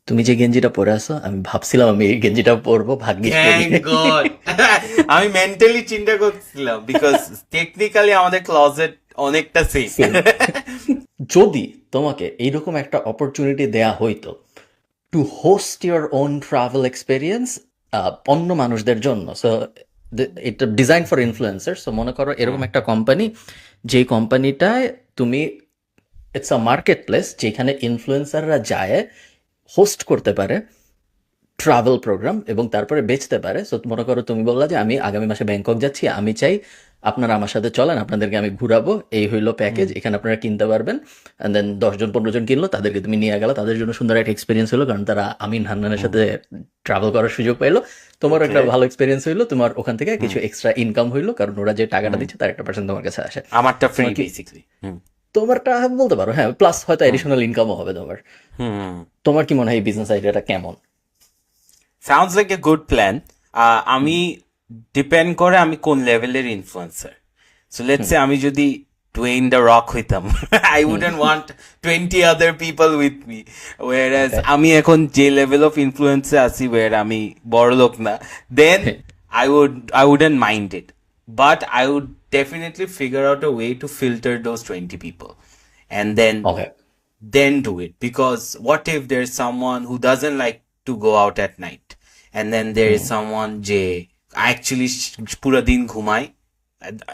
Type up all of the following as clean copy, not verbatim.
তুমি যে গেঞ্জিটা পরে আছো আমি ভাবছিলাম আমি এই গেঞ্জিটা পরবো, ভাগ্যিস পরি থ্যাংক নাই। গড। আমি মেন্টালি চিন্তা করছিলাম বিকজ টেকনিক্যালি আমাদের ক্লজেট অনেকটা সেম। সেম। যদি তোমাকে এইরকম একটা অপরচুনিটি দেয়া হইতো two host your own travel experience অন্য মানুষদের জন্য, সো এটা ডিজাইন ফর ইনফ্লুয়েন্সার, সো মনে করো এরকম একটা কোম্পানি, যেই কোম্পানিটায় তুমি, ইটস আ মার্কেট প্লেস যেখানে ইনফ্লুয়েন্সাররা যায়, হোস্ট করতে পারে ট্রাভেল প্রোগ্রাম এবং তারপরে বেচতে পারে। সো মনে করো তুমি বললা যে আমি আগামী মাসে ব্যাংকক যাচ্ছি, আমি চাই আপনারা আমার সাথে চলেন, আপনাদেরকে আমি ঘুরাবো, এই হইলো প্যাকেজ, এখানে আপনারা কিনতে পারবেন। অ্যান্ড দেন 10 জন 15 জন কিনলো, তাদেরকে তুমি নিয়ে গেলো, তাদের জন্য সুন্দর একটা এক্সপিরিয়েন্স হলো, কারণ তারা আমিন হান্নানের সাথে ট্রাভেল করার সুযোগ পাইলো। তোমারও ওকে। একটা ভালো এক্সপিরিয়েন্স হইলো, তোমার ওখান থেকে কিছু এক্সট্রা ইনকাম হইলো, কারণ ওরা যে টাকাটা দিচ্ছে তার একটা পার্সেন্ট তোমার কাছে আসে। আমারটা ফ্রি তোমার কি, বেসিকলি। তোমারটা বলতে পারো হ্যাঁ, প্লাস হয়তো এডিশনাল ইনকামও হবে তোমার। হুম। তোমার কি মনে হয় এই বিজনেস আইডিয়াটা কেমন? Sounds like a good plan. আমি ডিপেন্ড করে আমি কোন লেভেলের ইনফ্লুয়েন্সার। সো লেটস সে আমি যদি ডুয়েইন দ্য রক হইতাম, I wouldn't want 20 other people with me. ওয়ারাজ ওকে। আমি এখন যে লেভেল অফ ইনফ্লুয়েন্সে আছি, ওয়ার আমি বড় লোক না, দেন I wouldn't mind it. But I would definitely figure out a way to filter those 20 people. And okay. then do it, because what if there's someone who doesn't like to go out at night, and then there is someone যে actually পুরো দিন ঘুমায়।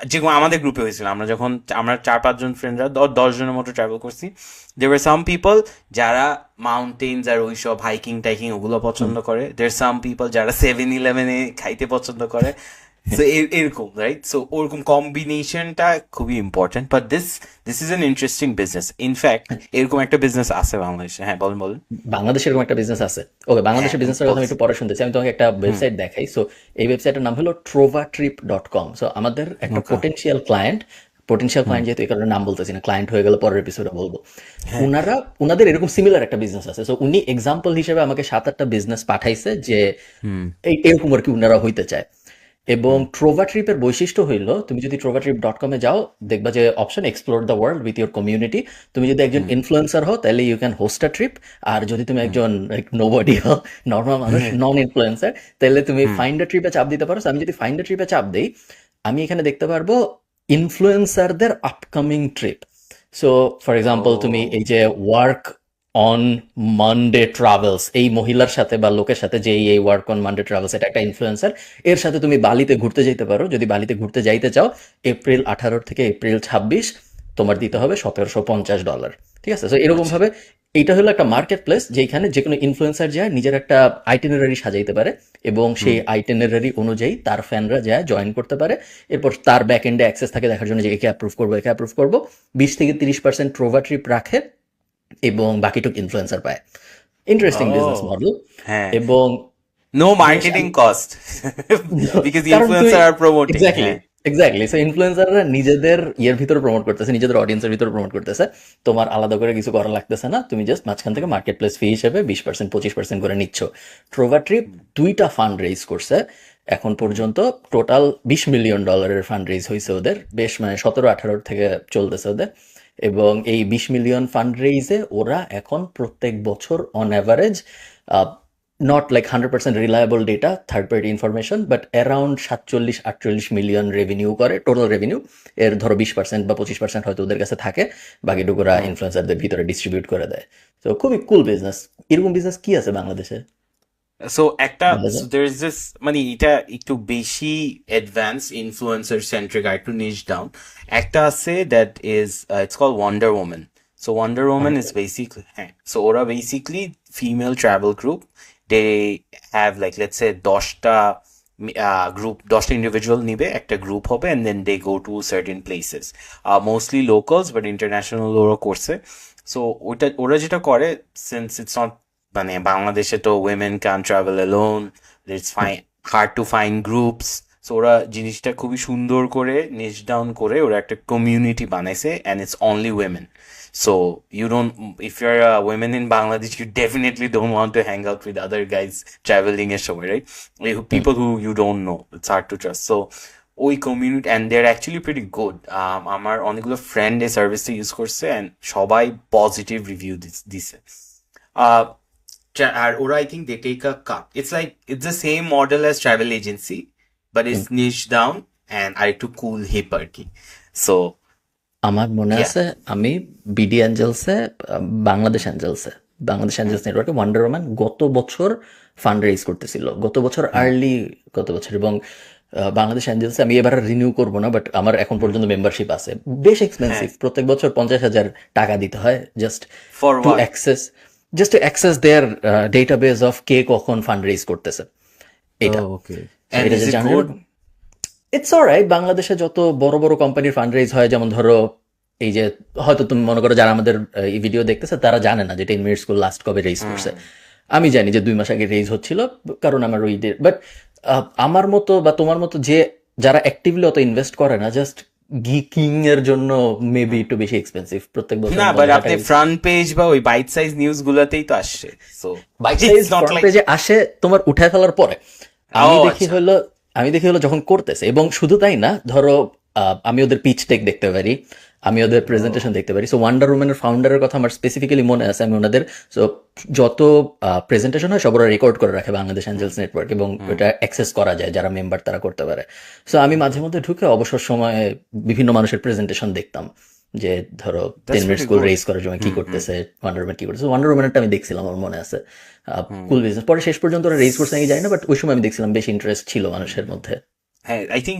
যেরকম আমাদের গ্রুপে হয়েছিল, আমরা 4-5 জন ফ্রেন্ডরা 10 জনের মতো ট্রাভেল করছি। there were some people যারা মাউন্টেন্স আর ওইসব হাইকিং টাইকিং ওগুলো পছন্দ করে, there are some people যারা 7-Eleven-এ খাইতে পছন্দ করে। সো এরকম রাইট, সো ওরকম কম্বিনেশনটা খুবই important. But this is an interesting business. In fact এরকম একটা বিজনেস আছে বাংলাদেশে। হ্যাঁ, বলেন বলেন। বাংলাদেশে এরকম একটা বিজনেস আছে। ওকে, হ্যাঁ, বাংলাদেশের বিজনেসের কথা আমি বলছি। একটু পরে শুনতেছি। আমি তোমাকে একটা ওয়েবসাইট দেখাই। সো এই ওয়েবসাইটের নাম হলো trovatrip.com। সো আমাদের একটা ওকে। পোটেনশিয়াল ক্লায়েন্ট যেহেতু, এই কারণে নাম বলতেছি না, ক্লায়েন্ট হয়ে গেলে পরের এপিসোডে বলবো। হ্যাঁ। উনারা, উনাদের এরকম সিমিলার একটা বিজনেস আছে। সো উনি এক্সাম্পল হিসেবে আমাকে 7-8টা বিজনেস পাঠাইছে যে এরকম আর কি উনারা হইতে চায়। এবং ট্রোভা ট্রিপের বৈশিষ্ট্য হইলো, তুমি যদি trovatrip.com-এ যাও, দেখবা যে option explore the world with your community. তুমি যদি একজন ইনফ্লুয়েন্সার হও তাহলে you can host a trip. আর যদি তুমি একজন নোবডি হও, নর্মাল মানুষ, নন ইনফ্লুয়েন্সার, তাহলে তুমি ফাইন্ড আ ট্রিপে চাপ দিতে পারো। So আমি যদি ফাইন্ড আ ট্রিপে চাপ দিই, আমি এখানে দেখতে পারবো ইনফ্লুয়েন্সারদের upcoming trip. So for example তুমি ও। এই যে ওয়ার্ক অন মানডে ট্রাভেলস, এই মহিলার সাথে বা লোকের সাথে, যে এই ওয়ার্ক অন মানডে ট্রাভেলস, এটা একটা ইনফ্লুয়েন্সার, এর সাথে তুমি বালিতে ঘুরতে যেতে পারো। যদি বালিতে ঘুরতে যাইতে চাও, এপ্রিল 18 থেকে এপ্রিল 26 তোমার দিতে হবে $1750। ঠিক আছে, তো এরকম আচ্ছা। ভাবে এইটা হলো একটা মার্কেট প্লেস যেখানে যে কোনো ইনফ্লুয়েন্সার যায় নিজের একটা আইটিনারি সাজাইতে পারে, এবং সেই আইটিনারি অনুযায়ী তার ফ্যানরা যায় জয়েন করতে পারে। এরপর তার ব্যাক এন্ডে অ্যাক্সেস থাকে দেখার জন্য যে একে অ্যাপ্রুভ করবো, একে অ্যাপ্রুভ করবো। 20 থেকে 30% ট্রোভা ট্রিপ রাখে এবং বাকিটুক ইনফ্লুয়েন্সার পায়। ইন্টারেস্টিং বিজনেস ও। মডেল। হ্যাঁ। এবং নো বেশ মার্কেটিং কস্ট, বিকজ কারণ তুমি, ইনফ্লুয়েন্সার আর প্রমোটিং। এক্স্যাক্টলি, হ্যাঁ। এক্স্যাক্টলি, সো ইনফ্লুয়েন্সাররা নিজেদের ইয়ের ভিতরে প্রমোট করতেছে, নিজেদের অডিয়েন্সের ভিতরে প্রমোট করতেছে। তোমার আলাদা করে কিছু করা লাগতেছে না, তুমি জাস্ট মাঝখান থেকে মার্কেট প্লেস ফি হিসেবে 20% 25% করে নিচ্ছ। ট্রোভা ট্রিপ 2টা ফান্ড রেইজ করছে এখন পর্যন্ত। টোটাল $20 মিলিয়ন ফান্ড রেইজ হয়েছে ওদের, বেশ মানে 17-18 থেকে চলতেছে ওদের। এবং এই 20 মিলিয়ন ফান্ড রেইজে ওরা এখন প্রত্যেক বছর on average, not like 100% reliable data, third party information, but around 47-48 million revenue করে, টোটাল রেভিনিউ। এর ধরো 20% বা 25% হয়তো ওদের কাছে থাকে, বাকিটুকুরা ইনফ্লুয়েন্সারদের ভিতরে ডিস্ট্রিবিউট করে দেয়। তো খুবই কুল বিজনেস। এরকম বিজনেস কি আছে বাংলাদেশে সো একটা, বলা সো যায়? দের ইজ দিস, মানে এটা একটু বেশি অ্যাডভান্স ইনফ্লুয়েন্সার সেন্ট্রিক, আর একটু নিচ ডাউন। একটা আছে that is, it's call wonder woman. So wonder woman is basically, হ্যাঁ, সো ওরা basically female travel group. They have like let's say 10টা ইন্ডিভিজুয়াল নিবে, একটা গ্রুপ হবে, and then they go to certain places, mostly locals but international ওরা করছে। So ওরা যেটা করে, সিন্স ইটস নট, মানে বাংলাদেশে তো women can travel alone, it's fine hard to find groups. So ওরা জিনিসটা খুবই সুন্দর করে নিচ ডাউন করে ওরা একটা কমিউনিটি বানাইছে, and it's only women. So you don't, if you are women in Bangladesh, you definitely don't want to hang out with other guys travelling এর সময়, right? Hmm. People who you don't know, it's hard to trust. So ওই community, and they are actually pretty good. আমার অনেকগুলো friend এই সার্ভিসটা use করছে, and সবাই positive review দিছে। আর ওরা I think they take a cut. It's the same model as travel agency, but it's niche down and আরেকটু cool hip আর কি. So আমার মনে yeah. আছে আমি বিডি অ্যাঞ্জেলসে বাংলাদেশ অ্যাঞ্জেলস নেটওয়ার্কে ওয়ান্ডার ওম্যান গত বছর ফান্ড রেইজ করতেছিল গত বছর এবং বাংলাদেশ অ্যাঞ্জেলসে আমি এবার রিনিউ করবো না, বাট আমার এখন পর্যন্ত মেম্বারশিপ আছে। বেশ এক্সপেন্সিভ, প্রত্যেক বছর 50,000 টাকা দিতে হয় just For to what? Access their database of কে কখন ফান্ড রেইজ করতেছে এটা। Okay. So, And এটা is যে it জানেন, good? It's alright. বাংলাদেশে যত বড় বড় কোম্পানির ফান্ড রেইজ হয়, যেমন ধরো এই যে হয়তো তুমি মনে করো যারা আমাদের এই ভিডিও দেখতেছে তারা জানে না যে 10 মিনিট স্কুল লাস্ট কবে রেইজ করছে। আমি জানি যে 2 মাস আগে রেইজ হচ্ছিল, কারণ আমার ওই বাট আমার মতো বা তোমার মতো যে যারা অ্যাক্টিভলি অত ইনভেস্ট করে না, জাস্ট গিকিং এর জন্য মেবি একটু বেশি এক্সপেন্সিভ প্রত্যেক বছর। না, বাট আপনি ফ্রন্ট পেজ বা ওই বাইট সাইজ নিউজ গুলাতেই তো আসছে। সো বাইট নট লাইক পেজে আসে তোমার উঠায় ফেলার পরে। আমি দেখি আচ্ছা। হলো যখন করতেছে, এবং শুধু তাই না, ধরো আমি ওদের পিচ টেক দেখতে পারি, আমি ওদের প্রেজেন্টেশন দেখতে পারি। সো ওয়ান্ডার উম্যানের ফাউন্ডারের কথা আমার স্পেসিফিক্যালি মনে আছে। আমি ওনাদের যত প্রেজেন্টেশন হয় সব ওরা রেকর্ড করে রাখে বাংলাদেশ অ্যাঞ্জেলস নেটওয়ার্ক, এবং ওটা অ্যাক্সেস করা যায়, যারা মেম্বার তারা করতে পারে। সো আমি মাঝে মধ্যে ঢুকে অবসর সময়ে বিভিন্ন মানুষের প্রেজেন্টেশন দেখতাম, যে ধরো 10 মিনিট স্কুল রেইজ করার সময় কি করতেছে, ওয়ান্ডার উম্যান কি করতেছে। ওয়ান্ডার উম্যানটা আমি দেখছিলাম, আমার মনে আছে। কুল বিজনেস পরে শেষ পর্যন্ত ওরা রেইজ করছে নাকি জানি না, বাট ওই সময় আমি দেখছিলাম বেশ ইন্টারেস্ট ছিল মানুষের মধ্যে। হ্যাঁ, I think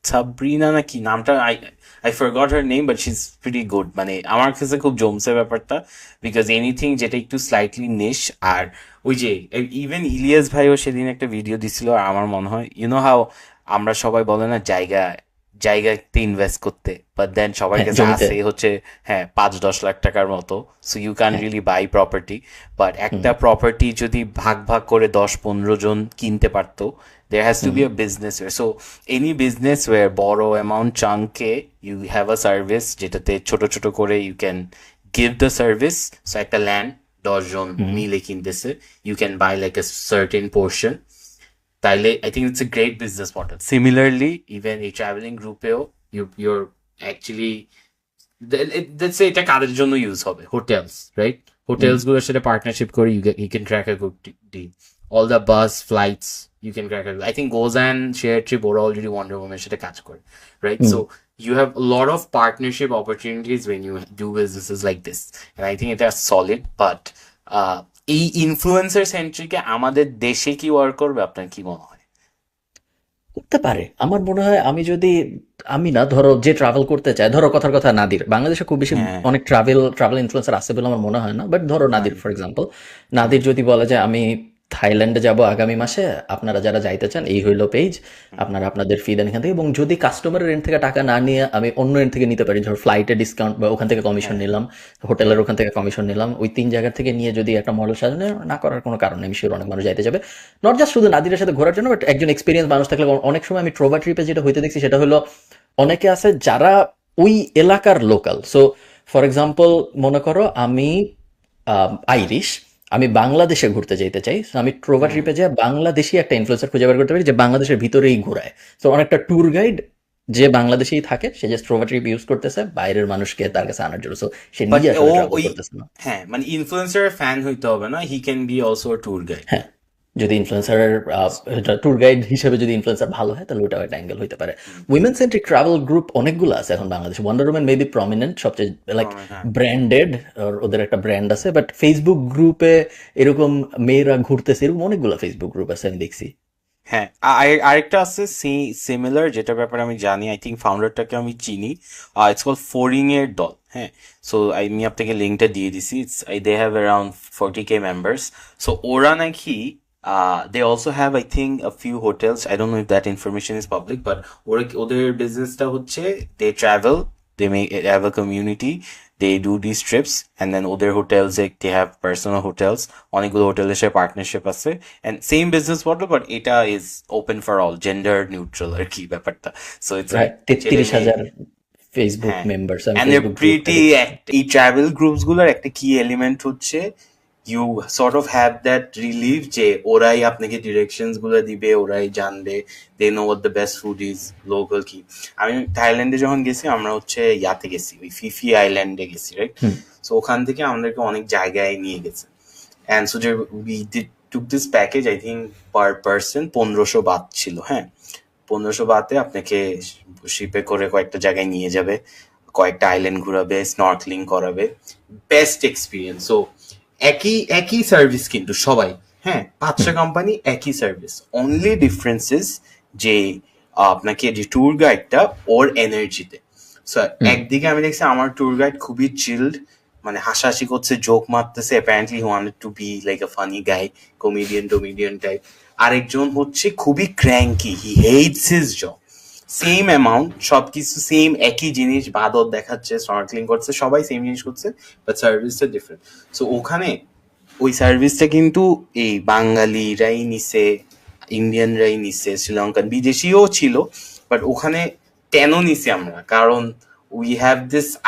সাবরিনা নাকি নামটা, I forgot her name, but she's pretty good. মানে আমার কাছে খুব জমছে ব্যাপারটা, বিকজ এনিথিং যেটা একটু স্লাইটলি নিশ। আর ওই যে ইভেন ইলিয়াস ভাইও সেদিন একটা ভিডিও দিছিল, আর আমার মনে হয় হাউ আমরা সবাই বলে না জায়গাতে ইনভেস্ট করতে, বাট দেন সবার কাছে জমিতে। আছে হচ্ছে 5-10 লাখ টাকার মতো। So you can really buy property, but একটা প্রপার্টি যদি ভাগ ভাগ করে 10-15 জন কিনতে পারতো, there has to be a business where, so any business where borrow amount chunk you have a service যেটাতে ছোট ছোট করে you can give the service. So একটা land 10 জন মিলে কিনতেছে, you can buy like a certain portion. তাইলে I think it's a great business model. Similarly, even a traveling group you're actually let's say এটা কাদের জন্য ইউজ হবে, hotels, right? Hotels গুলোর সাথে partnership করে you can track a good deal. All the bus flights you can crack it. I think Gozan share trip ওরা already Wonder Woman সাথে কাজ করে, right? So you have a lot of partnership opportunities when you do businesses like this, and I think এটা solid. But এই influencer সেন্ট্রিকে আমাদের দেশে কি work করবে, আপনার কি মনে হয়? করতে পারে আমার মনে হয়। আমি না, ধরো যে ট্রাভেল করতে চায়, ধরো কথার কথা নাদির, বাংলাদেশে খুব বেশি অনেক ট্রাভেল ইনফ্লুয়েন্সার আছে বলে আমার মনে হয় না, বাট ধরো নাদির ফর এক্সাম্পল, নাদির যদি বলে যে আমি থাইল্যান্ডে যাব আগামী মাসে, আপনারা যারা যাইতে চান এই হইলো পেজ, আপনারা আপনাদের ফি দেন এখান থেকে, এবং যদি কাস্টমারের এন্ড থেকে টাকা না নিয়ে আমি অন্য এন্ড থেকে নিতে পারি, ধরো ফ্লাইটে ডিসকাউন্ট বা ওখান থেকে কমিশন নিলাম, হোটেলের ওখান থেকে কমিশন নিলাম, ওই 3 জায়গা থেকে নিয়ে যদি একটা মডেল সাজানো না করার কোনো কারণ নেই। আমি শিওর অনেক মানুষ যাইতে যাবে, নট জাস্ট শুধু নাদিরের সাথে ঘোরার জন্য, বাট একজন এক্সপিরিয়েন্স মানুষ থাকলে। অনেক সময় আমি ট্রোভা ট্রিপে যেটা হইতে দেখছি সেটা হলো অনেকে আছে যারা ওই এলাকার লোকাল। সো ফর এক্সাম্পল মনে করো আমি আইরিশ, আমি বাংলাদেশে ঘুরতে যেতে চাই, তো আমি ট্রোভা ট্রিপে যাই বাংলাদেশি একটা ইনফ্লুয়েন্সার খুঁজে বের করতে পারি যে বাংলাদেশের ভিতরেই ঘোরায়। তো অনেকটা ট্যুর গাইড যে বাংলাদেশেই থাকে, সে যে ট্রোভা ট্রিপ ইউজ করতেছে বাইরের মানুষকে তার কাছে আনার জন্য। সো সে But নিজে আসলে ও ট্রাভেল ওই করতেছে না। মানে ইনফ্লুয়েন্সার ফ্যান হইতে হবে না, he can be also a tour guide. হ্যাঁ, যদি ইনফ্লুয়েন্সারের ট্যুর গাইড হিসেবে যদি ইনফ্লুয়েন্সার ভালো হয়, তাহলে ওটাও একটা অ্যাঙ্গেল হইতে পারে। উইমেন সেন্ট্রিক ট্রাভেল গ্রুপ অনেকগুলো আছে এখন বাংলাদেশে। ওয়ান্ডার উম্যান মেবি প্রমিনেন্ট, সবচেয়ে লাইক ব্র্যান্ডেড, ওদের একটা ব্র্যান্ড আছে। বাট ফেসবুক গ্রুপে এরকম মেয়েরা ঘুরতেছে, এরকম অনেকগুলো ফেসবুক গ্রুপ আছে আমি দেখছি। হ্যাঁ, আরেকটা আছে সিমিলার, যেটার ব্যাপারে আমি জানি, আই থিঙ্ক ফাউন্ডারটাকে আমি চিনি, ইটস কল ফোরিং এর দল। হ্যাঁ, সো আমি আপনাকে লিঙ্কটা দিয়ে দিছি। They have around 40K members. So ওরা নাকি they also have I think a few hotels. I don't know if that information is public, but ওদের বিজনেসটা হচ্ছে they travel, they have a community, they do these trips, and then ওদের hotels they have personal hotels, অনেকগুলো হোটেলের সাথে partnership আছে, and same business model, but এটা is open for all, gender neutral আর কি ব্যাপারটা। So it's like 33,000 Facebook members. and they're pretty এই travel groups গুলোর একটা কি এলিমেন্ট হচ্ছে you sort of have that relief যে ওরাই আপনাকে ডিরেকশনস গুলো দিবে, ওরাই জানবে, they know what the best food is, local কি। আমি থাইল্যান্ডে যখন গেছি, আমরা হচ্ছে গেছি, ওই ফিফি আইল্যান্ডে গেছি, রাইট? সো ওখান থেকে আমাদেরকে অনেক জায়গায় নিয়ে গেছে। and so we took this package, I think per person 1500 Baat ছিল, হ্যাঁ 1500 বাতে আপনাকে শিপে করে কয়েকটা জায়গায় নিয়ে যাবে, কয়েকটা আইল্যান্ড ঘোরাবে, স্নর্কলিং করাবে, বেস্ট এক্সপিরিয়েন্স। সো একই সার্ভিস কিন্তু সবাই, হ্যাঁ 5টা কোম্পানি একই সার্ভিস, অনলি ডিফারেন্সেস যে আপনাকে যে ট্যুর গাইডটা ওর এনার্জিতে। সো একদিকে আমি দেখছি আমার ট্যুর গাইড খুবই চিল্ড, মানে হাসাহাসি করছে, জোক মারতেছে, apparently he wanted to be like a funny guy, comedian type. আরেকজন হচ্ছে খুবই cranky, he hates his job, same amount সবকিছু সেম, একই জিনিস, বাদর দেখাচ্ছে, স্নর্কলিং করছে, সবাই সেম জিনিস করছে, বাট সার্ভিসটা ডিফারেন্ট। সো ওখানে ওই সার্ভিসটা কিন্তু এই বাঙালিরাই নিছে, ইন্ডিয়ানরাই নিছে, শ্রীলঙ্কান বিদেশিও ছিল, বাট ওখানে কেন নিছি আমরা, কারণ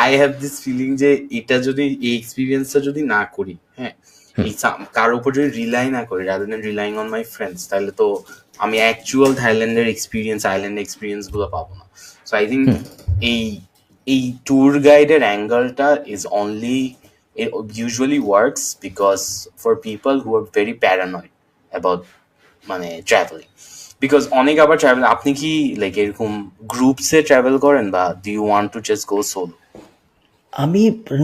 আই হ্যাভ দিস ফিলিং যে এটা যদি এই এক্সপিরিয়েন্সটা যদি না করি, হ্যাঁ কারোর উপর যদি রিলাই না করি, rather than relying on my friends, তাহলে তো আমি অ্যাকচুয়াল থাইল্যান্ডের এক্সপিরিয়েন্স, আইল্যান্ড এক্সপিরিয়েন্স গুলো পাবো না। সো আই থিঙ্ক এই ট্যুর গাইডের অ্যাঙ্গেলটা is only, it usually works because for people who are very paranoid about মানে ট্রাভেলিং, বিকজ অনেক আবার ট্রাভেল, আপনি কি লাইক এরকম গ্রুপসে ট্রাভেল করেন বা do you want to just go solo?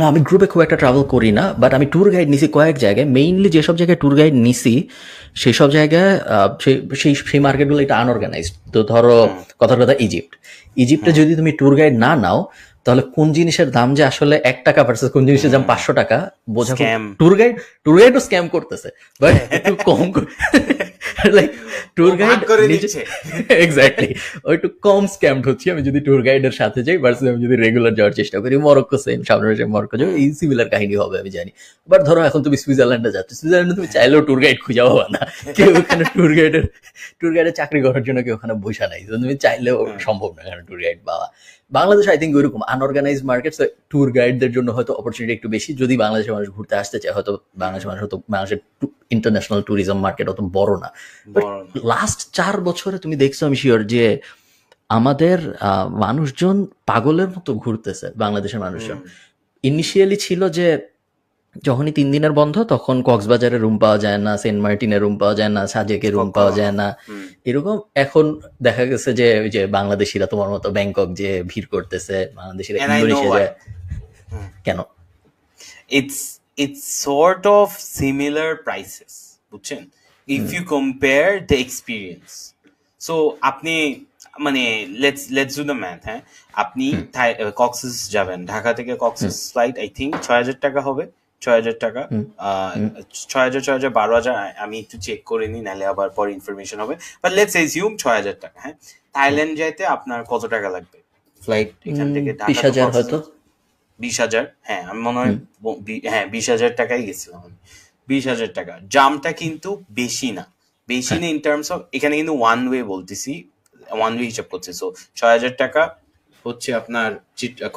আমি গ্রুপে খুব একটা ট্রাভেল করি না, বাট আমি ট্যুর গাইড নিছি কয়েক জায়গায়। মেইনলি যেসব জায়গায় ট্যুর গাইড নিছি সেই সব জায়গায় সেই মার্কেটগুলো এটা আনঅর্গানাইজড। তো ধরো কথা ইজিপ্টে যদি তুমি ট্যুর গাইড না নাও, তাহলে কোন জিনিসের দাম যে আসলে 1 টাকা ভার্সেস কোন জিনিসের দাম 500 টাকা বোঝা। ট্যুর গাইডও স্ক্যাম করতেছে, বাট একটু কম লাইক ট্যুর গাইড এক্স্যাক্টলি ওই একটু কম স্ক্যামড হচ্ছে আমি যদি ট্যুর গাইডের সাথে যাই ভার্সেস আমি যদি রেগুলার যাওয়ার চেষ্টা করি। মরক্কো সেম, সামনে মরক্কো যাবো, এই সিমিলার কাহিনী হবে আমি জানি। বাট ধরো এখন তুমি সুইজারল্যান্ডে যাচ্ছ, সুইজারল্যান্ডে তুমি চাইলেও ট্যুর গাইড খুঁজে পাবা না, কেউ ওখানে ট্যুর গাইডের চাকরি করার জন্য কেউ ওখানে বসা নাই, তুমি চাইলেও সম্ভব না এখানে ট্যুর গাইড পাওয়া। বাংলাদেশ আই থিঙ্ক ওইরকম আনঅর্গানাইজ মার্কেট, ট্যুর গাইডদের জন্য হয়তো অপরচুনিটি একটু বেশি। যদি বাংলাদেশের মানুষ ঘুরতে আসতে চায়, হয়তো বাংলাদেশের ইন্টারন্যাশনাল ট্যুরিজম মার্কেট অত বড় না। বাট লাস্ট 4 বছরে তুমি দেখছো, আমি শিওর যে আমাদের মানুষজন পাগলের মতো ঘুরতেছে। বাংলাদেশের মানুষজন ইনিশিয়ালি ছিল যে যখনই 3 দিনের বন্ধ, তখন কক্সবাজারে রুম পাওয়া যায় না, সেন্ট মার্টিনে রুম পাওয়া যায় না, সাজেকে রুম পাওয়া যায় না, এরকম। এখন দেখা গেছে যে ওই যে বাংলাদেশিরা তোমার মতো ব্যাংকক যে ভিড় করতেছে, বাংলাদেশিরা ইন্দোনেশিয়া যায় কেন? It's sort of similar prices, বুঝছেন, if you compare the experience. So আপনি মানে let's do the math, হ্যাঁ আপনি কক্সেস যাবেন, ঢাকা থেকে কক্সেস ফ্লাইট আই থিঙ্ক 6000 টাকা হবে, 6000 টাকা, 6000 12,000, আমি একটু চেক করে নিই, নাহলে আবার পরে ইনফরমেশন হবে, বাট লেটস এজিউম 6000 টাকা। হ্যাঁ থাইল্যান্ড যাইতে আপনার কত টাকা লাগবে ফ্লাইট এখান থেকে? 20,000 হয়তো, 20,000, হ্যাঁ আমি মনে হয় 20,000 টাকাই গেছিলাম আমি। 20,000 টাকা জামটা কিন্তু বেশি না ইন টার্মস অফ, এখানে কিন্তু ওয়ান ওয়ে বলতেছি, ওয়ান ওয়ে হিসাব করছে। সো 6,000 টাকা হচ্ছে আপনার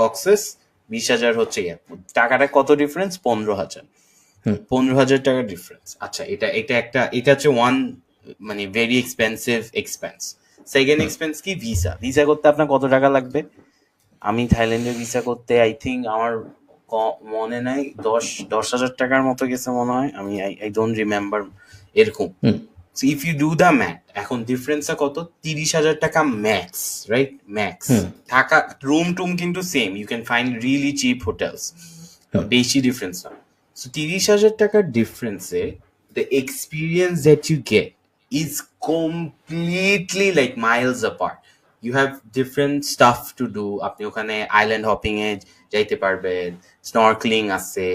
কক্সেস, 20,000 হচ্ছে টাকাটা কত ডিফারেন্স? 15,000 টাকার ডিফারেন্স। আচ্ছা এটা হচ্ছে ওয়ান মানে very expensive expense. Second expense কি? ভিসা করতে আপনার কত টাকা লাগবে? আমি থাইল্যান্ডে ভিসা করতে আই থিঙ্ক আমার মনে নাই 10,000 টাকার মতো গেছে মনে হয়, আমি আই ডোন্ট রিমেম্বার এরকম। So if you do the math, এখন ডিফারেন্সটা কত? 30,000 টাকা ম্যাক্স, রাইট? ম্যাক্স থাকা, রুম টুম কিন্তু same, you can find really cheap hotels, বেশি ডিফারেন্স না। সো 30,000 টাকার ডিফারেন্সে the experience that you get is completely like miles apart. You have different stuff to do. আপনি ওখানে আইল্যান্ড হপিং এ যাইতে পারবেন, স্নর্কলিং আছে।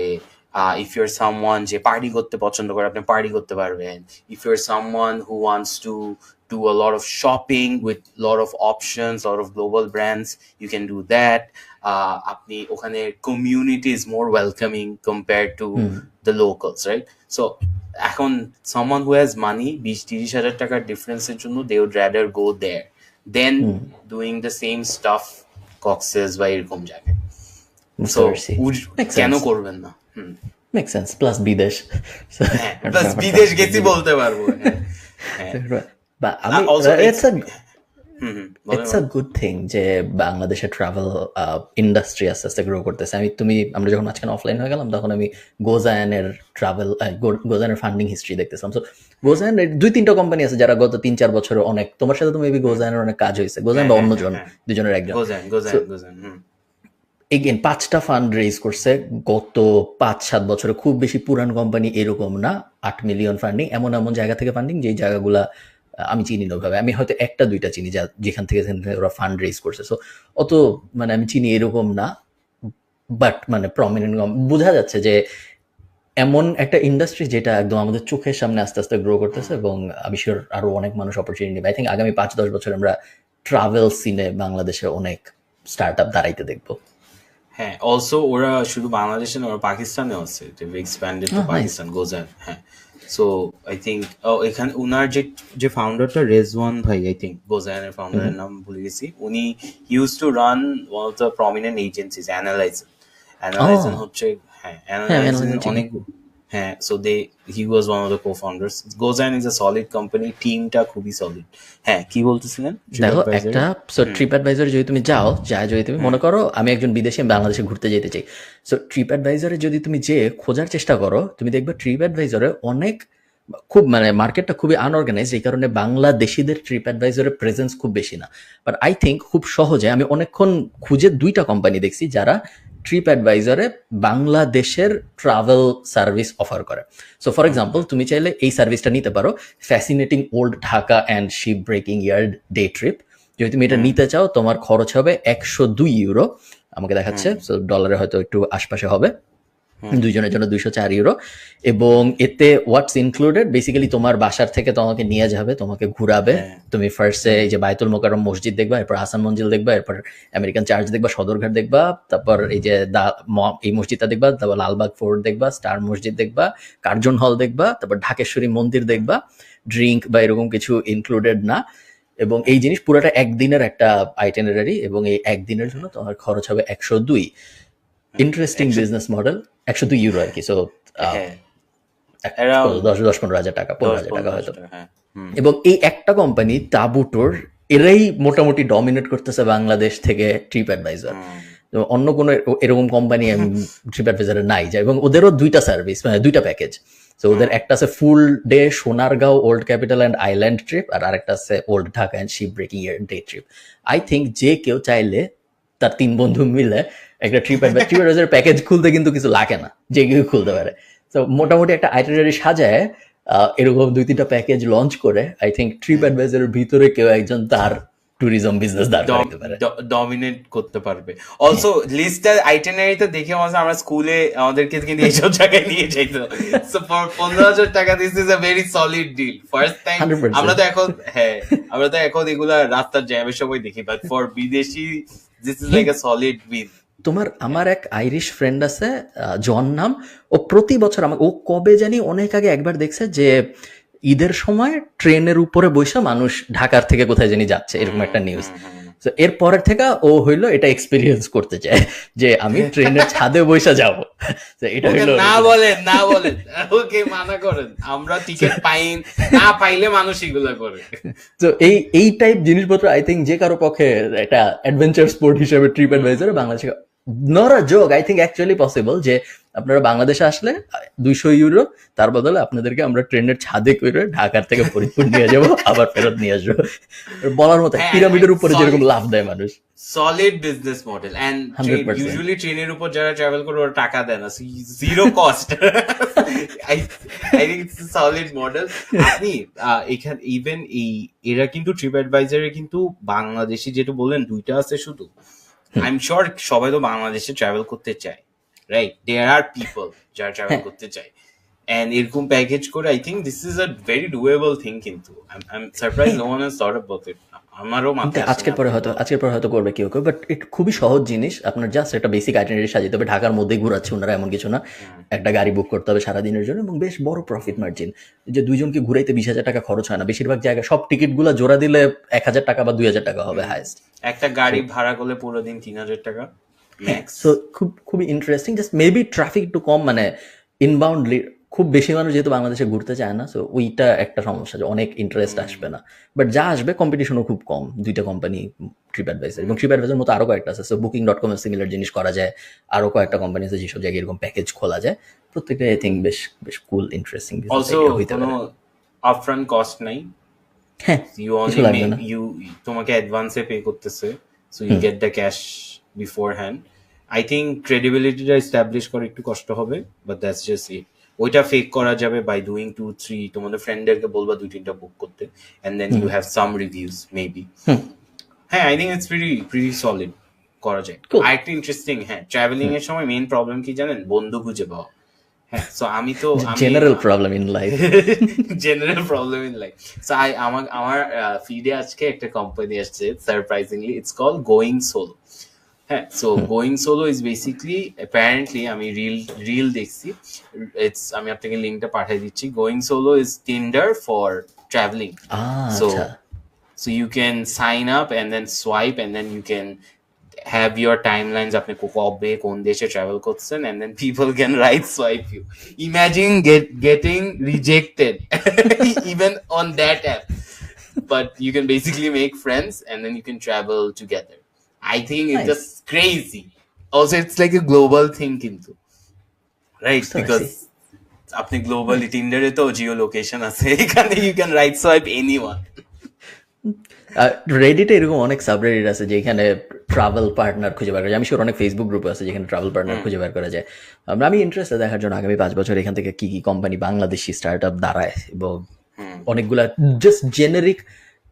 If you're someone যে পার্টি করতে পছন্দ করে, আপনি পার্টি করতে পারবেন। If you're someone who wants to do a lot of shopping with lot of options, lot of global brands, you can do that. আপনি ওখানে community is more welcoming compared to the locals, right? So এখন someone who has money, 20-30,000 টাকার ডিফারেন্সের জন্য they would rather go there then doing the same stuff Cox's বা এরকম জায়গায়। So কেন করবেন না? Make sense. প্লাস বিদেশ, প্লাস বিদেশ গেছি বলতে পারবো। বলেন ইটস আ গুড থিং যে বাংলাদেশে ট্রাভেল ইন্ডাস্ট্রি আস্তে আস্তে গ্রো করতেছে। আমরা যখন মাঝখানে অফলাইন হয়ে গেলাম তখন আমি গোজায়ানের ট্রাভেল গোজায়ানের ফান্ডিং হিস্ট্রি দেখতেছিলাম। সো গোজায়ানের 2-3টা কোম্পানি আছে যারা গত 3-4 বছরে অনেক, তোমার সাথে তো মেবি গোজায়ানের অনেক কাজ হয়েছে, গোজায়ান বা অন্যজন, দুজনের একজন। গোজান গোজান এগেন 5টা ফান্ড রেজ করছে গত 5-7 বছরে, খুব বেশি পুরান কোম্পানি এরকম না, 8 মিলিয়ন ফান্ডিং, এমন এমন জায়গা থেকে ফান্ডিং যেই জায়গাগুলা আমি চিনি না ওইভাবে, আমি হয়তো 1টা 2টা চিনি যেখান থেকে ওরা ফান্ড রেজ করছে। সো অত মানে আমি চিনি এরকম না, বাট মানে প্রমিনেন্ট বোঝা যাচ্ছে যে এমন একটা ইন্ডাস্ট্রি যেটা একদম আমাদের চোখের সামনে আস্তে আস্তে গ্রো করতেছে, এবং আমি শিওর আরো অনেক মানুষ অপরচুনিটি নেবে। আই থিঙ্ক আগামী 5-10 বছর আমরা ট্রাভেল সিনে বাংলাদেশে অনেক স্টার্ট আপ দাঁড়াইতে দেখবো। হ্যাঁ, অলসো ওরা শুধু বাংলাদেশে না, ওরা পাকিস্তানেও আছে, এক্সপ্যান্ডেড টু পাকিস্তান গোজান। হ্যাঁ, সো আই থিঙ্ক এখানে উনার যে ফাউন্ডারটা রেজওয়ান ভাই, আই থিঙ্ক গোজানের ফাউন্ডারের নাম ভুলে গেছি, উনি use to run one of the prominent agencies Analyzen হচ্ছে, হ্যাঁ অ্যানালাইজন অনেক, হ্যাঁ, so he was one of the co-founders. গোজান ইজ আ সলিড কোম্পানি, টিমটা খুবই সলিড। হ্যাঁ, কি বলতেছিলেন? দেখো একটা ট্রিপ অ্যাডভাইজারে যদি তুমি যদি তুমি মনে করো আমি একজন বিদেশি, আমি বাংলাদেশে ঘুরতে যেতে চাই, সো ট্রিপ অ্যাডভাইজারে যদি তুমি খোঁজার চেষ্টা করো, তুমি দেখবে ট্রিপ অ্যাডভাইজারে অনেক খুব মানে মার্কেটটা খুবই আনঅর্গানাইজ, এই কারণে বাংলাদেশিদের ট্রিপ অ্যাডভাইজারের প্রেজেন্স খুব বেশি না। বাট আই থিঙ্ক খুব সহজে আমি অনেকক্ষণ খুঁজে 2টা কোম্পানি দেখছি যারা ট্রিপ অ্যাডভাইজারে বাংলাদেশের ট্রাভেল সার্ভিস অফার করে। সো ফর এক্সাম্পল তুমি চাইলে এই সার্ভিসটা নিতে পারো, fascinating old Dhaka and ship breaking yard day trip. যদি তুমি এটা নিতে চাও তোমার খরচ হবে 102 ইউরো আমাকে দেখাচ্ছে, সো ডলারে হয়তো একটু আশপাশে হবে, দুইজনের জন্য 204 ইউরো। এবং এতে হোয়াটস ইনক্লুডেড, বেসিক্যালি তোমার বাসার থেকে তোমাকে নিয়ে যাবে, তোমাকে ঘুরাবে, তুমি ফার্স্টে এই যে বায়তুল মোকাররম মসজিদ দেখবা, এরপর হাসান মঞ্জিল দেখবা, এরপর আমেরিকান চার্চ দেখবা, সদরঘাট দেখবা, তারপর এই যে এই মসজিদটা দেখবা, তারপর লালবাগ ফোর্ট দেখবা, স্টার মসজিদ দেখবা, কার্জন হল দেখবা, তারপর ঢাকেশ্বরী মন্দির দেখবা। ড্রিঙ্ক বা এরকম কিছু ইনক্লুডেড না, এবং এই জিনিস পুরোটা একদিনের একটা আইটেনারি, এবং এই একদিনের জন্য তোমার খরচ হবে 102। ইন্টারেস্টিং বিজনেস মডেল, 102 ইউরো আর কি, সো 10-15 হাজার টাকা, 15,000 টাকা হয়তো। এবং এই একটা কোম্পানি তাবুটোর, এরাই মোটামুটি ডমিনেট করতেছে বাংলাদেশ থেকে ট্রিপ অ্যাডভাইজার। অন্য কোনো এরকম কোম্পানি ট্রিপ অ্যাডভাইজারে নাই যায়, এবং ওদেরও 2টা সার্ভিস, মানে 2টা প্যাকেজ। তো ওদের একটা আছে full day Sonargaon old capital and island trip, আর আরেকটা আছে old Dhaka and ship breaking day trip. I think যে কেউ চাইলে তার 3 বন্ধু মিলে একটা ট্রিপ অ্যাডভাইজার প্যাকেজ খুলতে কিন্তু কিছু লাগে না, যে কেউ খুলতে পারে। তো মোটামুটি একটা আইটিনারি সাজায় এরকম 2-3টা প্যাকেজ লঞ্চ করে, আই থিঙ্ক ট্রিপ অ্যাডভাইজারের ভিতরে কেউ একজন তার ট্যুরিজম বিজনেস দাঁড় করাতে পারে, ডমিনেট করতে পারবে। অলসো লিস্টটা আইটিনারিতে দেখে আমরা স্কুলে আমাদেরকে কিন্তু এইসব জায়গায় নিয়ে যাইতো। সো ফর 15,000 টাকা this is a very solid deal. First time আমরা তো এখন এগুলা রাস্তার জ্যামের সময় দেখি, বাট ফর বিদেশি this is like a solid win. আমার এক আইরিশ ফ্রেন্ড আছে, জন নাম, ও প্রতি বছর ও কবে জানি অনেক আগে একবার দেখছে যে ঈদের সময় ট্রেনের উপরে বসে মানুষ ঢাকার থেকে কোথায় জানি যাচ্ছে, এরকম একটা নিউজ। তো এর পরের থেকে ও হইলো এটা এক্সপিরিয়েন্স করতে চায় যে আমি ট্রেনের ছাদে বসে যাব। এটা হইলো না বলেন ওকে মানা করেন, আমরা টিকিট না পাইলে মানুষ এগুলা করে। তো এই টাইপ জিনিসপত্র আই থিঙ্ক যে কারো পক্ষে একটা অ্যাডভেঞ্চার স্পোর্ট হিসেবে ট্রিপ অ্যাডভাইজার বাংলাদেশে not a joke, I think actually possible যে আপনারা বাংলাদেশে আসলে 200 ইউরো, তার বদলে আপনাদেরকে আমরা ট্রেনের ছাদে করে ঢাকার থেকে ফরিদপুর নিয়ে যাবো, আবার ফেরত নিয়ে আসবো। বলার মতো পিরামিডের উপরে যেরকম লাভ দেয় মানুষ, solid business model. And usually ট্রেনের উপর যারা ট্রাভেল করে ওরা টাকা দেয় না, zero cost. I think it's a solid model. আপনি এখানে ইভেন এরা কিন্তু ট্রিপ অ্যাডভাইজারে কিন্তু বাংলাদেশি যেটা বললেন 2টা আছে শুধু, আই এম শিওর সবাই তো বাংলাদেশে ট্রাভেল করতে চায়, রাইট? দেয়ার আর পিপল যারা ট্রাভেল করতে চায়, এন্ড এরকম প্যাকেজ করে I think this is a very doable thing. কিন্তু I am surprised no one has thought about it. আমারও মাথায় আজকের পরে হয়তো করবে কেউ, বাট এটা খুবই সহজ জিনিস। আপনার জাস্ট একটা বেসিক আইটিনারি সাজিয়ে তবে ঢাকার মধ্যেই ঘুরাচ্ছে ওনারা, এমন কিছু না। একটা গাড়ি বুক করতে হবে সারাদিনের জন্য, এবং বেশ বড় প্রফিট মার্জিন, যে 2জনকে ঘুরাইতে 20,000 টাকা খরচ হয় না। বেশিরভাগ জায়গায় সব টিকিট গুলা জোড়া দিলে 1,000 টাকা বা 2,000 টাকা হবে হাইস্ট। একটা গাড়ি ভাড়া করলে পুরো দিন 3,000 টাকা ম্যাক্স। সো খুবই ইন্টারেস্টিং। জাস্ট মেবি ট্রাফিক একটু কম, মানে ইনবাউন্ড খুব বেশি মানুষ যেহেতু বাংলাদেশে ঘুরতে চায় না, সো ওইটা একটা সমস্যা যে অনেক ইন্টারেস্ট আসবে না, বাট যা আসবে কম্পিটিশনও খুব কম, দুইটা কোম্পানি, ট্রিপ অ্যাডভাইসার এবং ট্রিপ অ্যাডভাইসার মতো আরো কয়েকটা আছে, সো বুকিং.com এর সিমিলার জিনিস করা যায়, আরো কয়েকটা কোম্পানি আছে যেসব জায়গায় এরকম প্যাকেজ খোলা যায়, প্রত্যেকটা আই থিঙ্ক বেশ বেশ কুল ইন্টারেস্টিং বিজনেস অলসো আইডিয়া হইতে কোনো পারে। আপফ্রন্ট কস্ট নাই, হ্যাঁ, ইউ কিছু অনলি লাগবে না। তোমাকে অ্যাডভান্সে পে করতেছে, so you get the cash beforehand. I think ক্রেডিবিলিটিটা এস্টাবলিশ করা একটু কষ্ট হবে, বাট দ্যাটস জাস্ট ইট। ওইটা ফেক করা যাবে বাই ডুইং 2-3, তোমাদের ফ্রেন্ডদেরকে বলবা 2-3টা বুক করতে, and then you have some reviews maybe. হ্যাঁ, I think it's pretty solid, করা যায়। Cool. আরেকটা ইন্টারেস্টিং, হ্যাঁ, ট্রাভেলিং এর সময় মেইন প্রবলেম কি জানেন? বন্ধু খুঁজে পাওয়া। হ্যাঁ, সো আমি general problem in life. General problem in life. So আমার ফিডে আজকে একটা কোম্পানি আসছে, surprisingly it's call going solo. হ্যাঁ, so going solo is basically apparently, আমি রিল দেখছি, আমি আপনাকে লিঙ্কটা পাঠিয়ে দিচ্ছি। Going solo is Tinder for travelling. So আচ্ছা, so you can sign up and then swipe, and then you can have your timelines, আপনি কবে কোন দেশে ট্রাভেল করছেন, and then people can right swipe you. Imagine getting rejected even on that app, but you can basically make friends and then you can travel together. I think it's Nice. just crazy. Also, it's like a global thing কিন্তু, right? বুঝতে Because পারছি। আপনি globally টিন্ডারে তো Jio location আছে, এখানে you can right swipe anyone. রেডিটে এরকম অনেক subreddit আছে যেখানে ট্রাভেল পার্টনার খুঁজে বের করা যায়, আমি শিওর অনেক ফেসবুক গ্রুপ আছে যেখানে ট্রাভেল পার্টনার খুঁজে বের করা যায়। আমি ইন্টারেস্টেড দেখার জন্য আগামী 5 বছর এখান থেকে কি কি কোম্পানি বাংলাদেশি স্টার্ট আপ দাঁড়ায়, এবং অনেকগুলা জাস্ট জেনেরিক,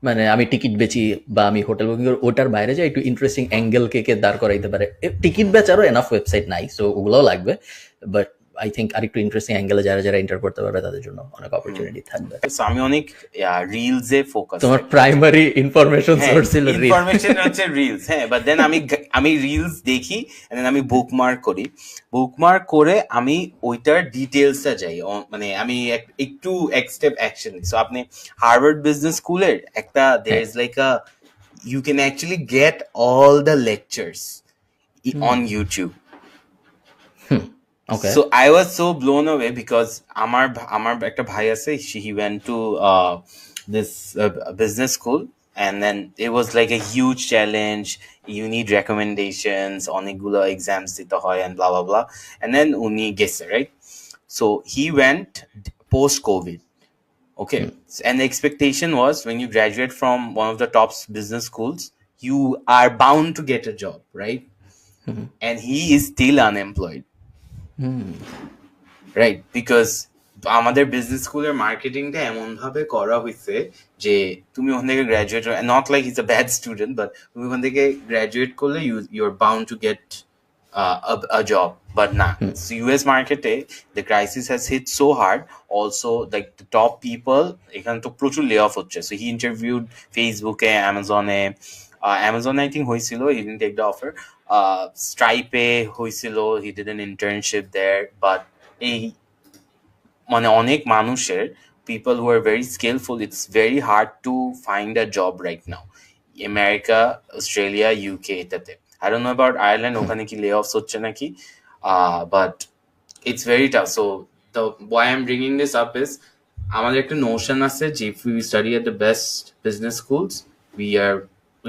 মানে আমি টিকিট বেচি বা আমি হোটেল বুকিং করি, ওটার বাইরে যে একটু ইন্টারেস্টিং অ্যাঙ্গেল কে দাঁড় করাইতে পারে। টিকিট বেচারও এনাফ ওয়েবসাইট নাই, সো ওগুলোও লাগবে, বাট আই থিঙ্ক আরেকটু ইন্টারেস্টিং অ্যাঙ্গেলে যারা যারা এন্টার করতে পারবে তাদের জন্য অনেক অপরচুনিটি থাকবে। So, আমি অনেক রিলসে ফোকাস, তোমার প্রাইমারি ইনফরমেশন সোর্স ছিল রিল। ইনফরমেশন হচ্ছে রিলস। হ্যাঁ, বাট দেন আমি রিলস দেখি, দেন আমি বুকমার্ক করি, বুকমার্ক করে আমি ওইটার ডিটেলসটা যাই, মানে আমি একটু এক স্টেপ অ্যাকশন নিই। সো আপনি হার্ভার্ড বিজনেস স্কুলের একটা there is like a, you can actually get all the lectures on YouTube. Okay. So I was so blown away because আমার একটা ভাই আছে, he went to this business school, and then it was like a huge challenge. You need recommendations, অনেকগুলো exams দিতে হয়, and blah blah blah, and then উনি গেছে, right? So he went post COVID. Okay, and the expectation was when you graduate from one of the top business schools, you are bound to get a job, right? And he is still unemployed. Right, because আমাদের business স্কুলের মার্কেটিংটা এমন ভাবে করা হয়েছে যে তুমি ওখান থেকে graduate, not like is a bad student, but তুমি ওখান থেকে গ্রাজুয়েট করলে you are bound to get a job, but nah. So US market the crisis has hit so hard. Also, like the top people, এখানে তো প্রচুর লে of হচ্ছে. So he interviewed Facebook, Amazon, Amazon I think হয়েছিল, he didn't take the offer. Stripe হয়েছিল, he did an internship there, but এই মানে অনেক মানুষের, people who are very skillful, it's very hard to find a job right now. America, Australia, UK এটাতে, I don't know about Ireland, ওখানে কি layoffs হচ্ছে নাকি, but it's very tough. So the why I'm bringing this up is আমাদের একটা Notion আছে যে if we study at the best business schools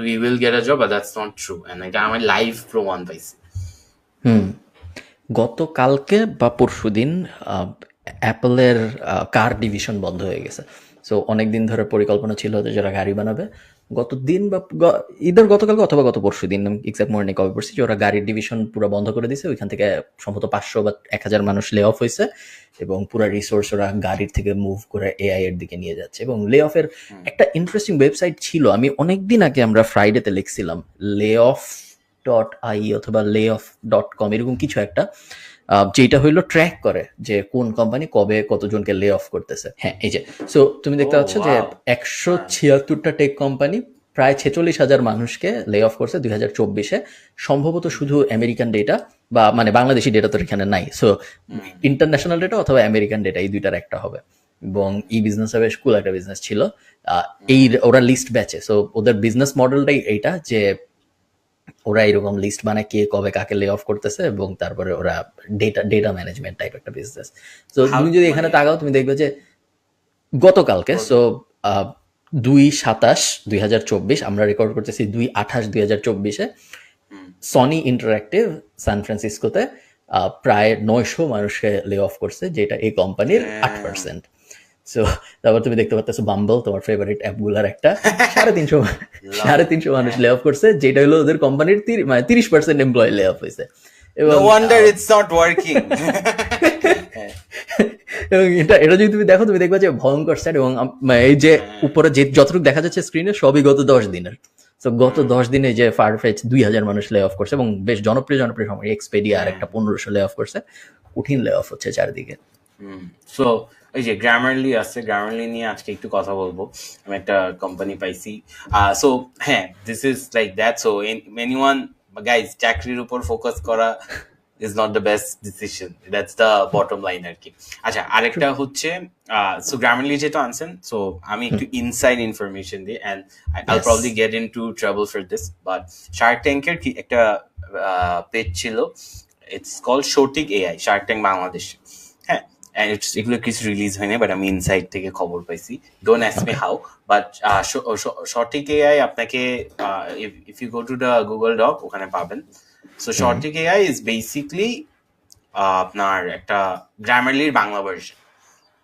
we will get a job, but that's not true, and এটা আমার live প্রমাণ পাইছি। গতকালকে বা পরশুদিন অ্যাপলের কার ডিভিশন বন্ধ হয়ে গেছে। সো অনেকদিন ধরে পরিকল্পনা ছিল যে যারা গাড়ি বানাবে, গতদিন বা ঈদের গতকালকে অথবা গত পরশুদিন, এক্সাক্ট মর্নিং কবে পড়ছি, যে ওরা গাড়ির ডিভিশন পুরো বন্ধ করে দিয়েছে। ওইখান থেকে সম্ভবত 500 বা 1000 মানুষ লে অফ হয়েছে, এবং পুরো রিসোর্স ওরা গাড়ির থেকে মুভ করে এআই এর দিকে নিয়ে যাচ্ছে। এবং লে অফের একটা ইন্টারেস্টিং ওয়েবসাইট ছিল, আমি অনেকদিন আগে আমরা ফ্রাইডেতে লিখছিলাম, layoff.ie অথবা layoff.com এরকম কিছু একটা, যেটা হইলো ট্র্যাক করে যে কোন কোম্পানি কবে কতজনকে লে অফ করতেছে। হ্যাঁ, এই যে সো তুমি দেখতে পাচ্ছ যে 176টা টেক কোম্পানি প্রায় 46,000 মানুষকে লে অফ করছে 2024-এ। সম্ভবত শুধু আমেরিকান ডেটা, বা মানে বাংলাদেশি ডেটা তো এখানে নাই, সো ইন্টারন্যাশনাল ডেটা অথবা আমেরিকান ডেটা, এই দুইটার একটা হবে। এবং এই বিজনেসটা বেশ কুল একটা বিজনেস ছিল। এই ওরা লিস্ট ব্যাচে, সো ওদের বিজনেস মডেলটাই এইটা যে ওরা এরকম লিস্ট বানায় কে কবে কাকে লে অফ করতেছে, এবং তারপরে ওরা ডেটা ম্যানেজমেন্ট টাইপ একটা বিজনেস। তো তুমি যদি এখানে তাকাও তুমি দেখবে যে গতকালকে, সো 2/27/2024, আমরা রেকর্ড করতেছি 2/28/2024, সনি ইন্টারঅ্যাক্টিভ সান ফ্রান্সিসকোতে প্রায় 900 মানুষকে লে অফ করছে, যেটা এই কোম্পানির 8%। সো তারপর তুমি দেখতে পাচ্ছ বাম্বল, তোমার ফেভারিট অ্যাপগুলার একটা, 350 মানুষ লে অফ করছে, যেটা হলো ওদের কোম্পানির 30% এমপ্লয়ি লে অফ হয়েছে। এবং No wonder it's not working. এবং এটা যদি তুমি দেখো তুমি দেখবা যে ভয়ঙ্কর স্যার। এবং এই যে উপরে যে যতটুকু দেখা যাচ্ছে স্ক্রিনে সবই গত 10 দিনের। তো গত 10 দিনে যে ফারফেচ 2000 মানুষ লে অফ করছে, এবং বেশ জনপ্রিয় সময় এক্সপেডিয়া আর একটা 1500 লে অফ করছে। কঠিন লে অফ হচ্ছে চারদিকে। সো এই যে গ্রামারলি আছে, গ্রামারলি নিয়ে আজকে একটু কথা বলবো। আমি একটা কোম্পানি পাইছি। সো হ্যাঁ, this is like that. So anyone guys, চাকরির উপর ফোকাস করা is not the best decision. That's the bottom line আর কি। আচ্ছা, আরেকটা হচ্ছে সো গ্রামারলি যেটা আনছেন, সো আমি একটু ইনসাইড ইনফরমেশন দিই, and I'll probably get into trouble for this, but Shark ট্যাঙ্কের কি একটা পেজ ছিল, it's called সঠিক এআই, শার্ক ট্যাঙ্ক বাংলাদেশ। হ্যাঁ, and এগুলো কিছু রিলিজ হয়নি, বাট আমি ইনসাইড থেকে খবর পাইছি। Don't ask me how, but সঠিক এআই আপনাকে if you go to the Google Doc ওখানে পাবেন। So Shortic AI is basically আপনার একটা গ্রামারলির বাংলা ভার্সন,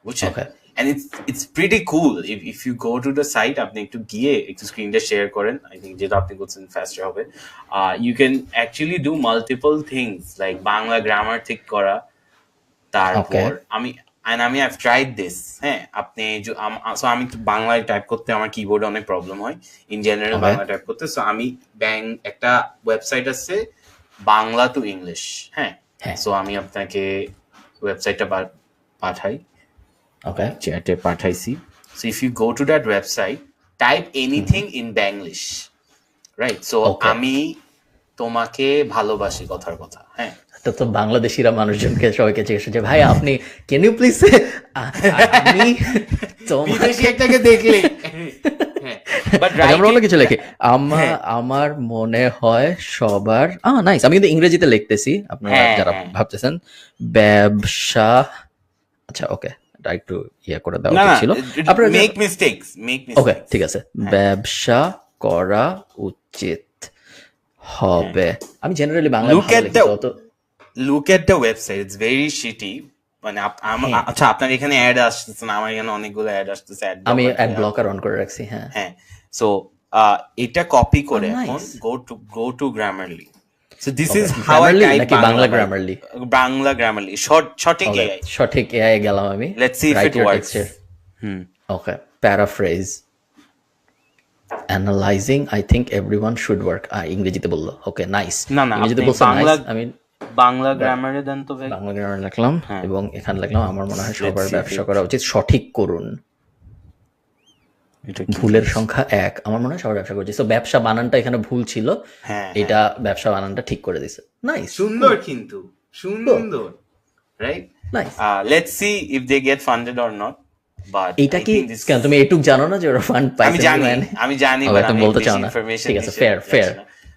বুঝছেন? And it's pretty cool. If you go to the site, আপনি একটু গিয়ে একটু স্ক্রিনটা শেয়ার করেন, I think যেটা আপনি করছেন ফাস্টার হবে। You can actually do multiple things like Bangla grammar ঠিক করা, তারপর আমি I've tried this। হ্যাঁ, আপনি আমি বাংলায় টাইপ করতে আমার কিবোর্ডে অনেক প্রবলেম হয় ইন জেনারেল বাংলা টাইপ করতে। সো আমি একটা ওয়েবসাইট আছে বাংলা টু ইংলিশ। হ্যাঁ, সো আমি আপনাকে ওয়েবসাইটটা পাঠাই, চ্যাটে পাঠাইছি। So if you go to that website, type anything in Banglish, right? So আমি তোমাকে ভালোবাসি কথার কথা। হ্যাঁ, তো বাংলাদেশিরা মানুষজনকে সবাইকে জিজ্ঞাসা যে ভাই আপনি ক্যান ইউ প্লিজ আমি বিদেশি একটাকে দেখলে আমরা অন্য কিছু লেখি। আমার মনে হয় সবার নাইস। আমি কিন্তু ইংরেজিতে লিখতেছি, আপনারা যারা ভাবতেছেন ব্যবসা। আচ্ছা, ওকে, একটু ইয়ে করে দেওয়া ছিল আপনারা। মেক মিস্টেকস, ওকে, ঠিক আছে। ব্যবসা করা উচিত হবে। আমি generally Bangla look at the website, it's very shitty। মানে আচ্ছা, আপনার এখানে অ্যাড আসতেছে না, আমার এখানে অনেকগুলো অ্যাড আসতেছে। আমি অ্যাড ব্লকার অন করে রাখছি। হ্যাঁ, সো এটা কপি করে এখন go to Grammarly। So this is how I type Bangla Grammarly সঠিক AI। সঠিক AI গেলাম আমি। Let's see if it works। Okay, paraphrase analyzing I think everyone should work। ইংরেজিতে বললো। ওকে, নাইস। না, ইংরেজিতে বলছে নাইস। আমি বাংলা গ্রামারে দেন তো ভাই। বাংলা গ্রামার লিখলাম, এবং এখানে লিখলাম আমার মনে হয় সবার ব্যবসা করা উচিত। সঠিক করুন, ভুলের সংখ্যা 1। আমার মনে হয় সবার ব্যবসা করছে। তো ব্যবসা বানানটা এখানে ভুল ছিল, এটা ব্যবসা বানানটা ঠিক করে দিছে। নাইস, সুন্দর, কিন্তু সুন্দর, right? Nice. Let's see if they get funded or not. But এটা কি কেন তুমি এটুক জানো না যে ওরা ফান্ড পাইছে? আমি জানি, বাট তুমি বলতে চাও না। ঠিক আছে, fair.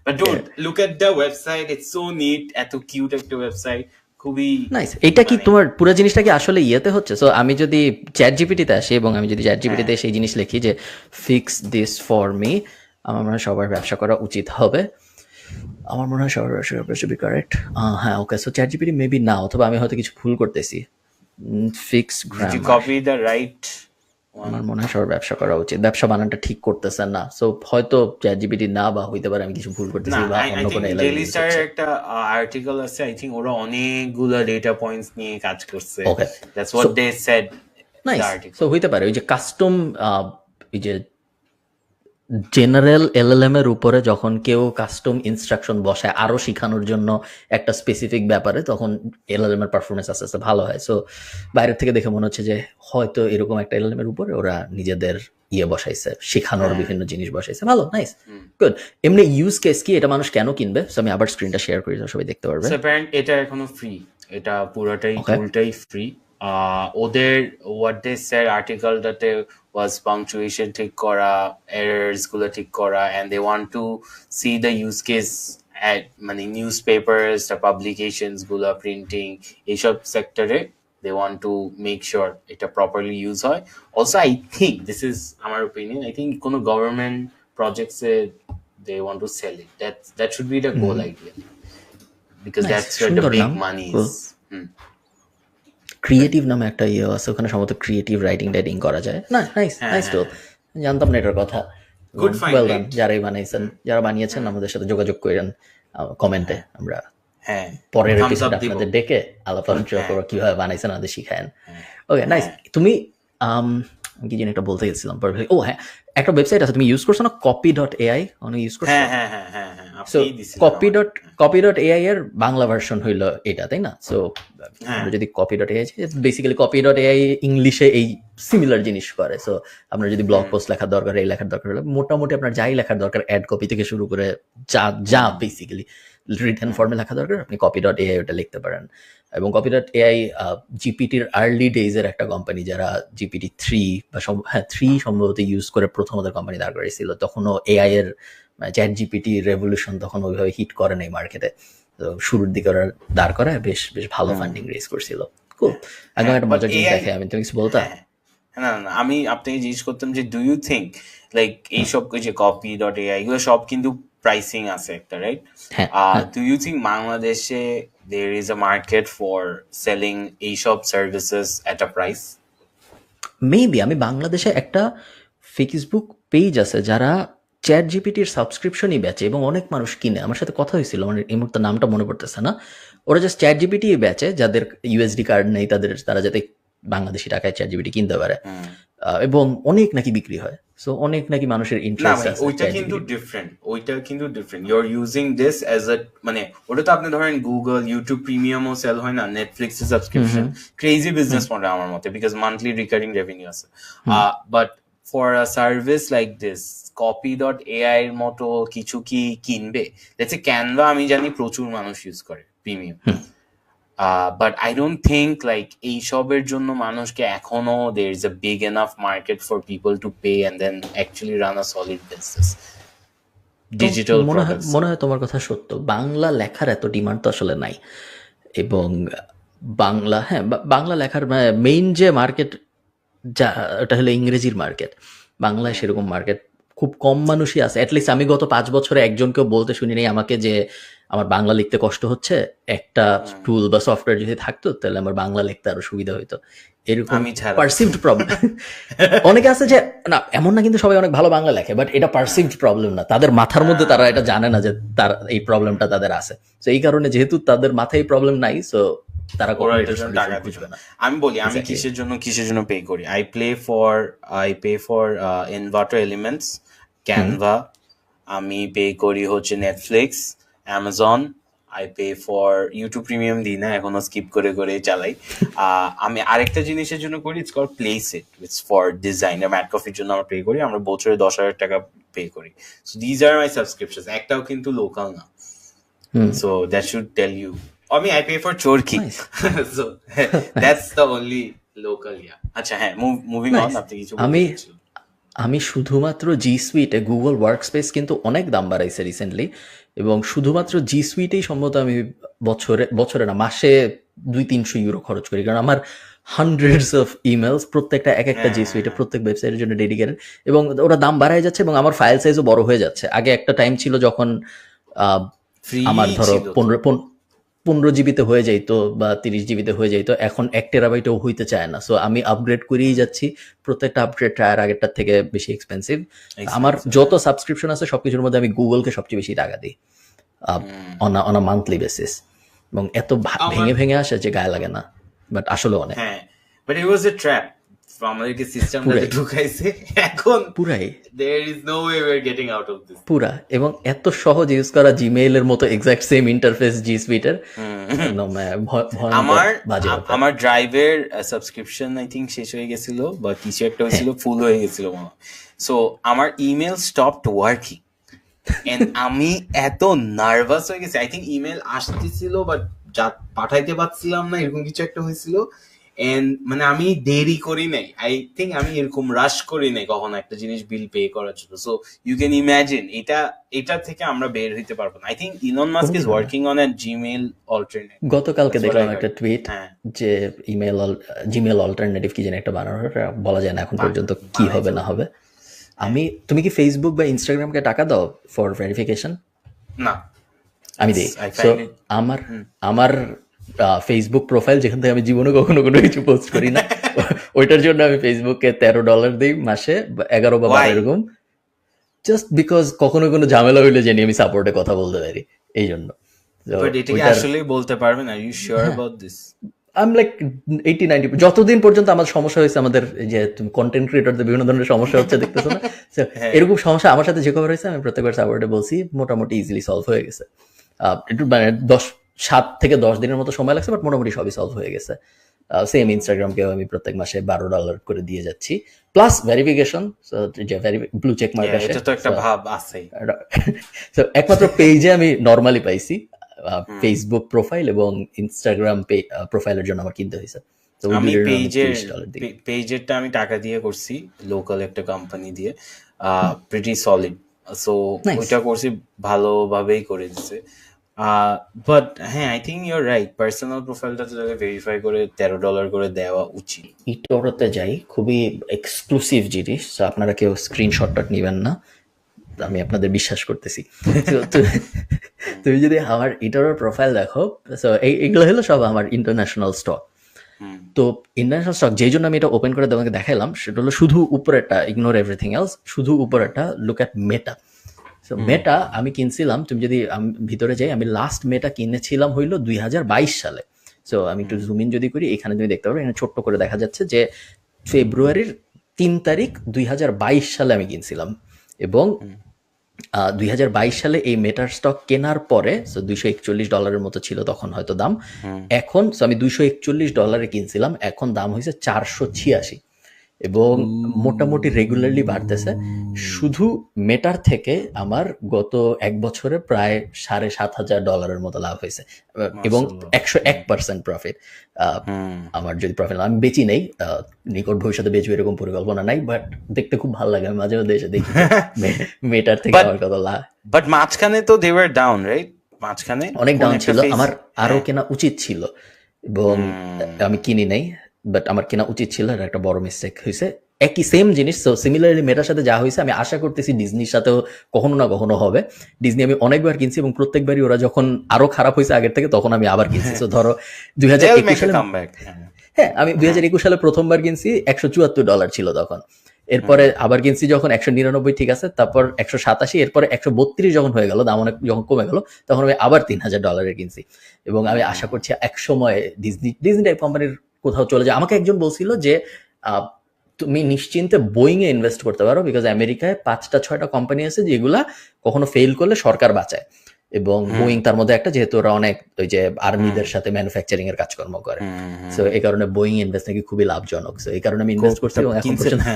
But dude, look at the website, it's so neat, এত কিউট একটা ওয়েবসাইট, খুবই নাইস। এটা কি তোমার পুরো জিনিসটা কি আসলে ইয়েতে হচ্ছে? সো আমি যদি চ্যাট জিপিটিতে আসি এবং আমি যদি চ্যাট জিপিটিতে সেই জিনিস লিখি যে ফিক্স দিস ফর মি, আমার মনে হয় সবার ব্যবসা করা উচিত হবে। আমার মনে হয় সবার ব্যবসা করা শুড বি কারেক্ট। হ্যাঁ, ওকে। সো চ্যাট জিপিটি মেবি না, অথবা আমি হয়তো কিছু ভুল করতেছি। Fix grammar, copy the right. আমার মনে হয় সবার ব্যবসা করা উচিত। ব্যবসা বানানটা ঠিক করতেছেন না, সো হয়তো চ্যাট জিপিটি না, বা হইতে পারে আমি কিছু ভুল করতেছি, বা অন্য কোনো ডেইলি স্টারের একটা আর্টিকেল আছে, আই থিংক ওরা অনেকগুলো ডেটা পয়েন্টস নিয়ে কাজ করছে। Okay, that's what they said. Nice. So হইতে পারে ওই যে কাস্টম, এই যে জেনারেল এলএলএম এর উপরে যখন কেউ কাস্টম ইনস্ট্রাকশন বসায় আরো শেখানোর জন্য একটা স্পেসিফিক ব্যাপারে, তখন এলএলএম এর পারফরমেন্স আস্তে আস্তে ভালো হয়। সো বাইরের থেকে দেখে মনে হচ্ছে যে হয়তো এরকম একটা এলএলএম এর উপরে ওরা নিজেদের বসাইছে, শেখানোর বিভিন্ন জিনিস বসাইছে। ভালো, নাইস, গুড। এমনি ইউজ কেস কি, এটা মানুষ কেন কিনবে? সো আমি আবার স্ক্রিনটা শেয়ার করি, সবাই দেখতে পারবে। এটা এখনো ফ্রি, এটা পুরোটাই টুলটাই ফ্রি। ওদের what they said আর্টিকেলটাতে was punctuation ঠিক করা, errors গুলো ঠিক করা, and they want to see the use case মানে নিউজ পেপার্স পাবলিকেশনস গুলো প্রিন্টিং এইসব সেক্টরে they want to make sure এটা properly use হয়. Also, I think this is আমার opinion. I think কোনো government projects they want to sell it. That should be the goal idea because Nice. that's where the সুন্দর big নাম। money Cool. is. Creative নামে একটা ইয়ে আছে, ওখানে সম্ভবত ক্রিয়েটিভ রাইটিং টাইটিং করা যায়। না, নাইস নাইস টুল, জানতাম না এটার কথা। Good find, well done, right? যারাই বানাইছেন, যারা বানিয়েছেন আমাদের সাথে যোগাযোগ করেন কমেন্টে, আমরা হ্যাঁ পরের thumbs এপিসোড up দিব। আপনাদের ডেকে আলাপ আলোচনা করবো কিভাবে বানাইছেন, আমাদের শিখায়েন। Okay nice. তুমি কি জানি একটা বলতে গেছিলাম, ও হ্যাঁ, একটা ওয়েবসাইট আছে তুমি ইউজ করছো না, copy.ai, অনেক ইউজ করছো? হ্যাঁ সো আপনি দিছিলেন copy.ai এর বাংলা ভার্সন হইলো এটা, তাই না? সো আমরা যদি copy.ai, বেসিক্যালি copy.ai ইংলিশে এই সিমিলার জিনিস করে। সো আপনার যদি ব্লগ পোস্ট লেখার দরকার, এই লেখার দরকার হলে মোটামুটি আপনার যাই লেখার দরকার, অ্যাড কপি থেকে শুরু করে যা বেসিক্যালি রিটেন ফর্মে লেখা দরকার, আপনি copy.ai ওটা লিখতে পারেন। এবং copy.ai জিপিটির আর্লি ডেজের একটা কোম্পানি, যারা জিপিটি 3 বা 3 সম্ভবত ইউজ করে প্রথম ওদের কোম্পানি দাঁড় করেছিল। তখনও এআই এর চ্যাট জিপিটি রেভলিউশন তখন ওইভাবে হিট করে নাই মার্কেটে। তো শুরুর দিকে ওরা দাঁড় করায় বেশ ভালো ফান্ডিং রেজ করছিল। কুল, একদম একটা মজার জিনিস দেখে। আমি তুমি কিছু বলতা? না আমি আপনাকে জিজ্ঞেস করতাম যে ডু ইউ থিঙ্ক লাইক এইসব যে copy.ai এগুলো সব কিন্তু প্রাইসিং আছে একটা, রাইট? ডু ইউ থিঙ্ক বাংলাদেশে there is a market for selling এইসব services at a price? Maybe. আমি বাংলাদেশে একটা ফেসবুক পেজ আছে যারা চ্যাট জিপিটির সাবস্ক্রিপশনই বেচে এবং অনেক মানুষ কিনে। আমার সাথে কথা হয়েছিল, আমার এই মুহূর্তে নামটা মনে পড়তেছে না। ওরা জাস্ট চ্যাট জিপিটি বেচে, যাদের ইউএসডি কার্ড নেই তারা যাতে বাংলাদেশি টাকায় চ্যাট জিপিটি কিনতে পারে। এবং অনেক নাকি বিক্রি হয়। সো অনেক নাকি মানুষের না ইন্টারেস্ট ভাই, আছে। ওইটা কিন্তু different you are using this as a, মানে ওটা তো আপনি ধরেন গুগল ইউটিউব প্রিমিয়ামও সেল হয় না, নেটফ্লিক্স এর সাবস্ক্রিপশন, ক্রেজি বিজনেস মডেল আমার মতে, বিকজ মান্থলি রিকারিং রেভিনিউ আছে। But for a service like this copy.ai এর মতো কিছু কি কিনবে? লেটস সে ক্যানভা আমি জানি প্রচুর মানুষ ইউজ করে premium, but I don't think like এইসবের জন্য মানুষকে এখনো there is a big enough market for people to pay and then actually run a solid business. Digital products. মনে হয় তোমার কথা সত্য। বাংলা লেখার এত ডিমান্ড তো আসলে নাই। এবং বাংলা লেখার মেইন যে মার্কেট, যা ওটা হলো ইংরেজির মার্কেট। বাংলায় সেরকম মার্কেট খুব কম মানুষই আছে। অ্যাটলিস্ট আমি গত 5 বছরে একজনকেও বলতে শুনি নাই আমাকে যে আমার বাংলা লিখতে কষ্ট হচ্ছে, একটা টুল বা সফটওয়্যার যদি থাকতো তাহলে আমার বাংলা লিখতে আরো সুবিধা হইতো। এরকম পারসিভড প্রবলেম অনেকে আছে যে, না এমন না কিন্তু সবাই অনেক ভালো বাংলা লেখে, বাট এটা পারসিভড প্রবলেম না, তাদের মাথার মধ্যে তারা এটা জানে না যে তার এই প্রবলেমটা তাদের আছে। তো এই কারণে যেহেতু তাদের মাথায় প্রবলেম নাই, সো তারা টাকা বুঝবে না। আমি বলি আমি কিসের জন্য পে করি। I pay for inverter elements, Canva, আমি পে করি হচ্ছে Netflix, Amazon, I pay for YouTube premium দিই না, এখনো স্কিপ করে চালাই। আমি আরেকটা জিনিসের জন্য করি, it's called Placit, it's for design. Mad কফির জন্য আমরা পে করি, আমরা বছরে 10,000 টাকা পে করি। So these are my subscriptions, একটাও কিন্তু লোকাল না। So that should tell you. I pay for Chorki. So that's the only local, yeah. আচ্ছা হ্যাঁ, মুভিং অন, আপনি কিছু বলছেন? আমি শুধুমাত্র জি সুইটে গুগল ওয়ার্কস্পেস কিন্তু অনেক দাম বাড়াইছে রিসেন্টলি, এবং শুধুমাত্র জি সুইটেই সম্ভবত আমি বছরে না মাসে 200-300 ইউরো খরচ করি, কারণ আমার হান্ড্রেডস অফ ইমেলস প্রত্যেকটা একটা জি সুইটে প্রত্যেক ওয়েবসাইটের জন্য ডেডিকেটেড, এবং ওরা দাম বাড়ায় যাচ্ছে এবং আমার ফাইল সাইজও বড় হয়ে যাচ্ছে। আগে একটা টাইম ছিল যখন আমার ধরো 15 জিবিতে হয়ে যাইতো বা 30 জিবিতে হয়ে যাইতো, এখন 1 টেরাবাইটও হইতে চায় না। সো আমি আপগ্রেড করেই যাচ্ছি, প্রত্যেকটা আপগ্রেড ট্রায়ার আগেরটার থেকে বেশি এক্সপেন্সিভ। আমার যত সাবস্ক্রিপশন আছে সবকিছুর মধ্যে আমি গুগলকে সবচেয়ে বেশি টাকা দিই অন আ মান্থলি বেসিস, এবং এত ভেঙে আসে যে গায়ে লাগে না, বাট আসলে অনেক। হ্যাঁ, but it was A trap. আমাদেরকে সিস্টেমটাতে ঢুকাইছে, এখন পুরাই there is no way we are getting out of this. পুরা, এবং এত সহজ ইউজ করা, জিমেইল এর মতো এক্সাক্ট সেম ইন্টারফেস জি সুইটের। আমার ড্রাইভের সাবস্ক্রিপশন আই থিঙ্ক শেষ হয়ে গেছিল বা কিছু একটা হয়েছিল, ফুল হয়ে গেছিল মনে। সো আমার ইমেল স্টপড ওয়ার্কিং এন্ড আমি এত নার্ভাস হয়ে গেছি। আই থিঙ্ক ইমেল আসতেছিল বাট পাঠাইতে পারছিলাম না, এরকম কিছু একটা হয়েছিল। এন্ড মানে আমি দেরি করি নাই, আই থিঙ্ক আমি এরকম রাশ করি নাই কখনো একটা জিনিস বিল পে করার জন্য। সো ইউ ক্যান ইমাজিন এটা থেকে আমরা বের হইতে পারবো না। I think Elon Musk is কোনোদিনও না। Working on a Gmail alternate. গতকালকে That's what দেখলাম I একটা heard. টুইট হ্যাঁ, যে জিমেল অল্টারনেটিভ কি যেন একটা বানানোর, এটা বলা যায় না এখন পর্যন্ত কি বানাই হবে না হবে। তুমি কি ফেসবুক বা ইনস্টাগ্রামকে টাকা দাও ফর ভেরিফিকেশন? না, আমি দিই। I so find it. আমার আমার ফেসবুক প্রোফাইল, যেখান থেকে আমি জীবনে কখনো কোনো কিছু পোস্ট করি না, ওইটার জন্য আমি ফেসবুকে $13 দিই মাসে, 11 বা 12 Why? এরকম। জাস্ট বিকজ কখনো কোনো ঝামেলা হইলে জানি আমি সাপোর্টে কথা বলতে পারি, এই জন্য। So, বাট এটা কি ওইটার আসলে বলতে পারবেন? Are you sure about this? আমি লাইক 80-90 যতদিন পর্যন্ত আমার সমস্যা হয়েছে, আমাদের এই যে কন্টেন্ট ক্রিয়েটরদের বিভিন্ন ধরনের সমস্যা হচ্ছে দেখতেছো না, So, এরকম সমস্যা আমার সাথে যে কবার হয়েছে আমি প্রত্যেকবার সাপোর্টে বলছি, মোটামুটি ইজিলি সলভ হয়ে গেছে। একটু মানে 7 থেকে 10 দিনের মতো সময় লাগছে, বাট মোটামুটি সবই সলভ হয়ে গেছে। সেম ইনস্টাগ্রামকেও আমি প্রত্যেক মাসে $12 করে দিয়ে যাচ্ছি, প্লাস ভেরিফিকেশন, যে ব্লু চেক মার্ক আসে। এটা তো একটা ভাব আছেই। So, একমাত্র পেজে আমি নর্মালি পাইছি, ফেসবুক প্রোফাইল এবং ইনস্টাগ্রাম প্রোফাইলের জন্য আমার কিনতে হয়েছে। তো ওই আমি দুইটার $30 দিই। পেজেরটা আমি টাকা দিয়ে করছি, লোকাল একটা কোম্পানি দিয়ে, প্রিটি সলিড। So Nice. ওইটা করছি, ভালোভাবেই করে দিছে। বাট হ্যাঁ, I think your right, personal প্রোফাইলটা তো ভেরিফাই করে $13 করে দেওয়া উচিত। ইটোরতে যাই, খুবই এক্সক্লুসিভ জিনিস, so আপনারা কেউ স্ক্রিনশটটা নেবেন না, আমি আপনাদের বিশ্বাস করতেছি। So, তুমি যদি আমার ইটোরের প্রোফাইল দেখো, so এইগুলো হলো সব আমার ইন্টারন্যাশনাল স্টক। তো ইন্টারন্যাশনাল স্টক যেই জন্য আমি এটা ওপেন করে তোমাকে দেখাইলাম, সেটা হলো শুধু উপরেরটা, ইগনোর এভরিথিং এলস, শুধু উপরেরটা, লুক অ্যাট মেটা। সো মেটা আমি কিনছিলাম, তুমি যদি ভিতরে যাই, আমি লাস্ট মেটা কিনেছিলাম হইলো 2022 সালে। সো আমি একটু জুম ইন যদি করি, এখানে তুমি দেখতে পারো, এখানে ছোট্ট করে দেখা যাচ্ছে যে ফেব্রুয়ারির 3 তারিখ 2022 সালে আমি কিনছিলাম। এবং 2022 সালে এই মেটার স্টক কেনার পরে, সো $241 মতো ছিল তখন হয়তো দাম। এখন আমি $241 কিনছিলাম, এখন দাম হয়েছে 486, এবং মোটামুটি রেগুলারলি বাড়তেছে। শুধু মেটার থেকে আমার গত 1 বছরে প্রায় $7,500 মতো লাভ হয়েছে, এবং 101% প্রফিট। আমার যদি প্রফিট, আমি বেচি নেই, নিকট ভবিষ্যতে বেচবো এরকম পরিকল্পনা নাই, বাট দেখতে খুব ভালো লাগে, আমি মাঝে মধ্যে এসে দেখি মেটার থেকে আমার কত লাভ। বাট মাঝখানে তো দে ওয়ার ডাউন, রাইট? মাঝখানে অনেক ডাউন ছিল, আমার আরো কেনা উচিত ছিল, এবং আমি কিনি নাই, বাট আমার কেনা উচিত ছিল, এটা একটা বড় মিস্টেক হয়েছে। একই সেম জিনিস, সো সিমিলারলি মেটার সাথে যা হয়েছে, আমি আশা করতেছি ডিজনির সাথেও কখনো না কখনো হবে। ডিজনি আমি অনেকবার কিনছি, এবং প্রত্যেকবারই ওরা যখন আরো খারাপ হয়েছে আগের থেকে, তখন আমি আবার কিনছি। সো ধরো 2021 সালে, হ্যাঁ আমি 2021 সালে প্রথমবার কিনছি, $174 ছিল তখন। এরপরে আবার কিনছি যখন 199, ঠিক আছে, তারপর 187, এরপরে 132 যখন হয়ে গেল, দাম অনেক যখন কমে গেল, তখন আমি আবার $3,000 কিনছি। এবং আমি আশা করছি এক সময় ডিজনি টাইপ কোম্পানির কোথাও চলে যায়। আমাকে একজন বলছিল যে তুমি নিশ্চিন্তে বোয়িং এ ইনভেস্ট করতে পারো, বিকজ আমেরিকায় 5-6টা কোম্পানি আছে যেগুলা কখনো ফেল করলে সরকার বাঁচায়, এবং বোয়িং তার মধ্যে একটা, যেহেতু ওরা অনেক ওই যে আর্মিদের সাথে ম্যানুফ্যাকচারিং এর কাজকর্ম করে। সো এই কারণে বোয়িং ইনভেস্ট নাকি খুবই লাভজনক। সো এই কারণে আমি ইনভেস্ট করছি, এবং এখন পর্যন্ত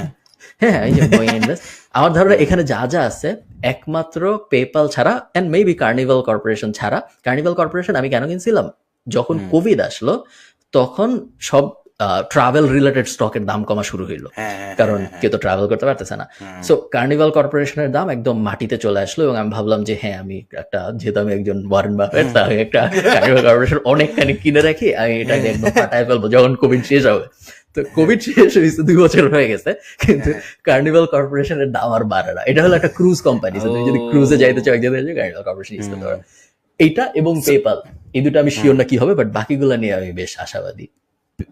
হ্যাঁ এই যে বোয়িং ইনভেস্ট, আমার ধারণা এখানে যা যা আছে, একমাত্র পেপাল ছাড়া এন্ড মেবি কার্নিভাল কর্পোরেশন ছাড়া। কার্নিভাল কর্পোরেশন আমি কেন কিনছিলাম, যখন কোভিড আসলো তখন সব ট্রাভেল রিলেটেড স্টকের দাম কমা শুরু হইলো, কারণ কেউ তো ট্রাভেল করতে পারতেছে না। সো কার্নিভাল কর্পোরেশনের দাম একদম মাটিতে চলে আসলো, এবং আমি ভাবলাম যে হ্যাঁ, আমি একটা, যেহেতু আমি একজন ওয়ারেন বাফেট, তাহলে একটা কার্নিভাল কর্পোরেশন অনেকখানি কিনে রাখি, আমি এটাকে একদম ফাটায় ফেলবো যখন কোভিড শেষ হবে। তো কোভিড শেষ হয়েছে, 2 বছর হয়ে গেছে, কিন্তু কার্নিভাল কর্পোরেশনের দাম আর বাড়ে না। এটা হলো একটা ক্রুজ কোম্পানি, তুমি যদি ক্রুজে যাইতে চাও, কার্নিভাল কর্পোরেশন ইউজ করতে পারো। এইটা এবং পেপাল, এই দুটো আমি শিওর না কি হবে, বাট বাকিগুলো নিয়ে আমি বেশ আশাবাদী।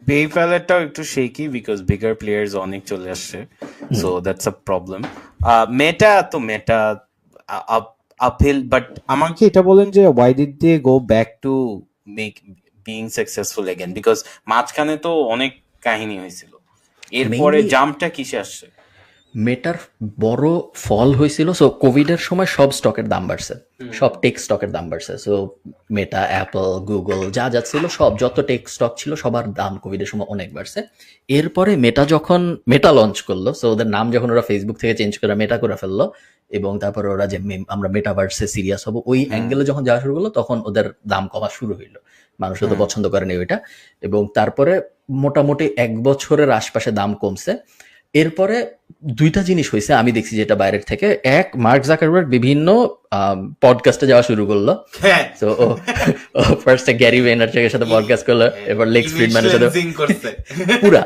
পেপ্যালেরটাও একটু শেকি, বিকজ বিগার প্লেয়ার্স অনেক চলে আসছে, so that's a problem. Meta uphill, but আমাকে এটা বলেন যে why did they go back to make Bing successful again, because মাঝখানে তো অনেক কাহিনী হয়েছিল, এরপরে জাম্পটা কিসে আসছে? মেটার বড় ফল হয়েছিল, সো কোভিডের সময় সব স্টকের দাম বাড়ছে, সব টেক স্টকের দাম বাড়ছে। সো মেটা, অ্যাপল, গুগল যা যা ছিল, সব যত টেক স্টক ছিল সবার দাম কোভিডের সময় অনেক বাড়ছে। এরপরে মেটা যখন মেটা লঞ্চ করলো, সো ওদের নাম যখন ওরা ফেসবুক থেকে চেঞ্জ করে মেটা করে ফেললো, এবং তারপরে ওরা যে আমরা মেটাভার্সে সিরিয়াস হবো, ওই অ্যাঙ্গেলে যখন যাওয়া শুরু করলো, তখন ওদের দাম কমা শুরু হইলো। মানুষ তো পছন্দ করেনি ওইটা। এবং তারপরে মোটামুটি 1 বছরের আশপাশে দাম কমছে। এরপরে 2টা জিনিস হইছে আমি দেখছি যেটা বাইরের থেকে। এক, মার্ক জাকারবার্গ বিভিন্ন পডকাস্টে যাওয়া শুরু করলো। হ্যাঁ তো ও ফার্স্টে গ্যারি ভেইনারচাকের সাথে পডকাস্ট করলো, এরপর লেক্স ইমেজ ফ্রিডম্যানের সাথে ক্লেন্সিং করছে পুরা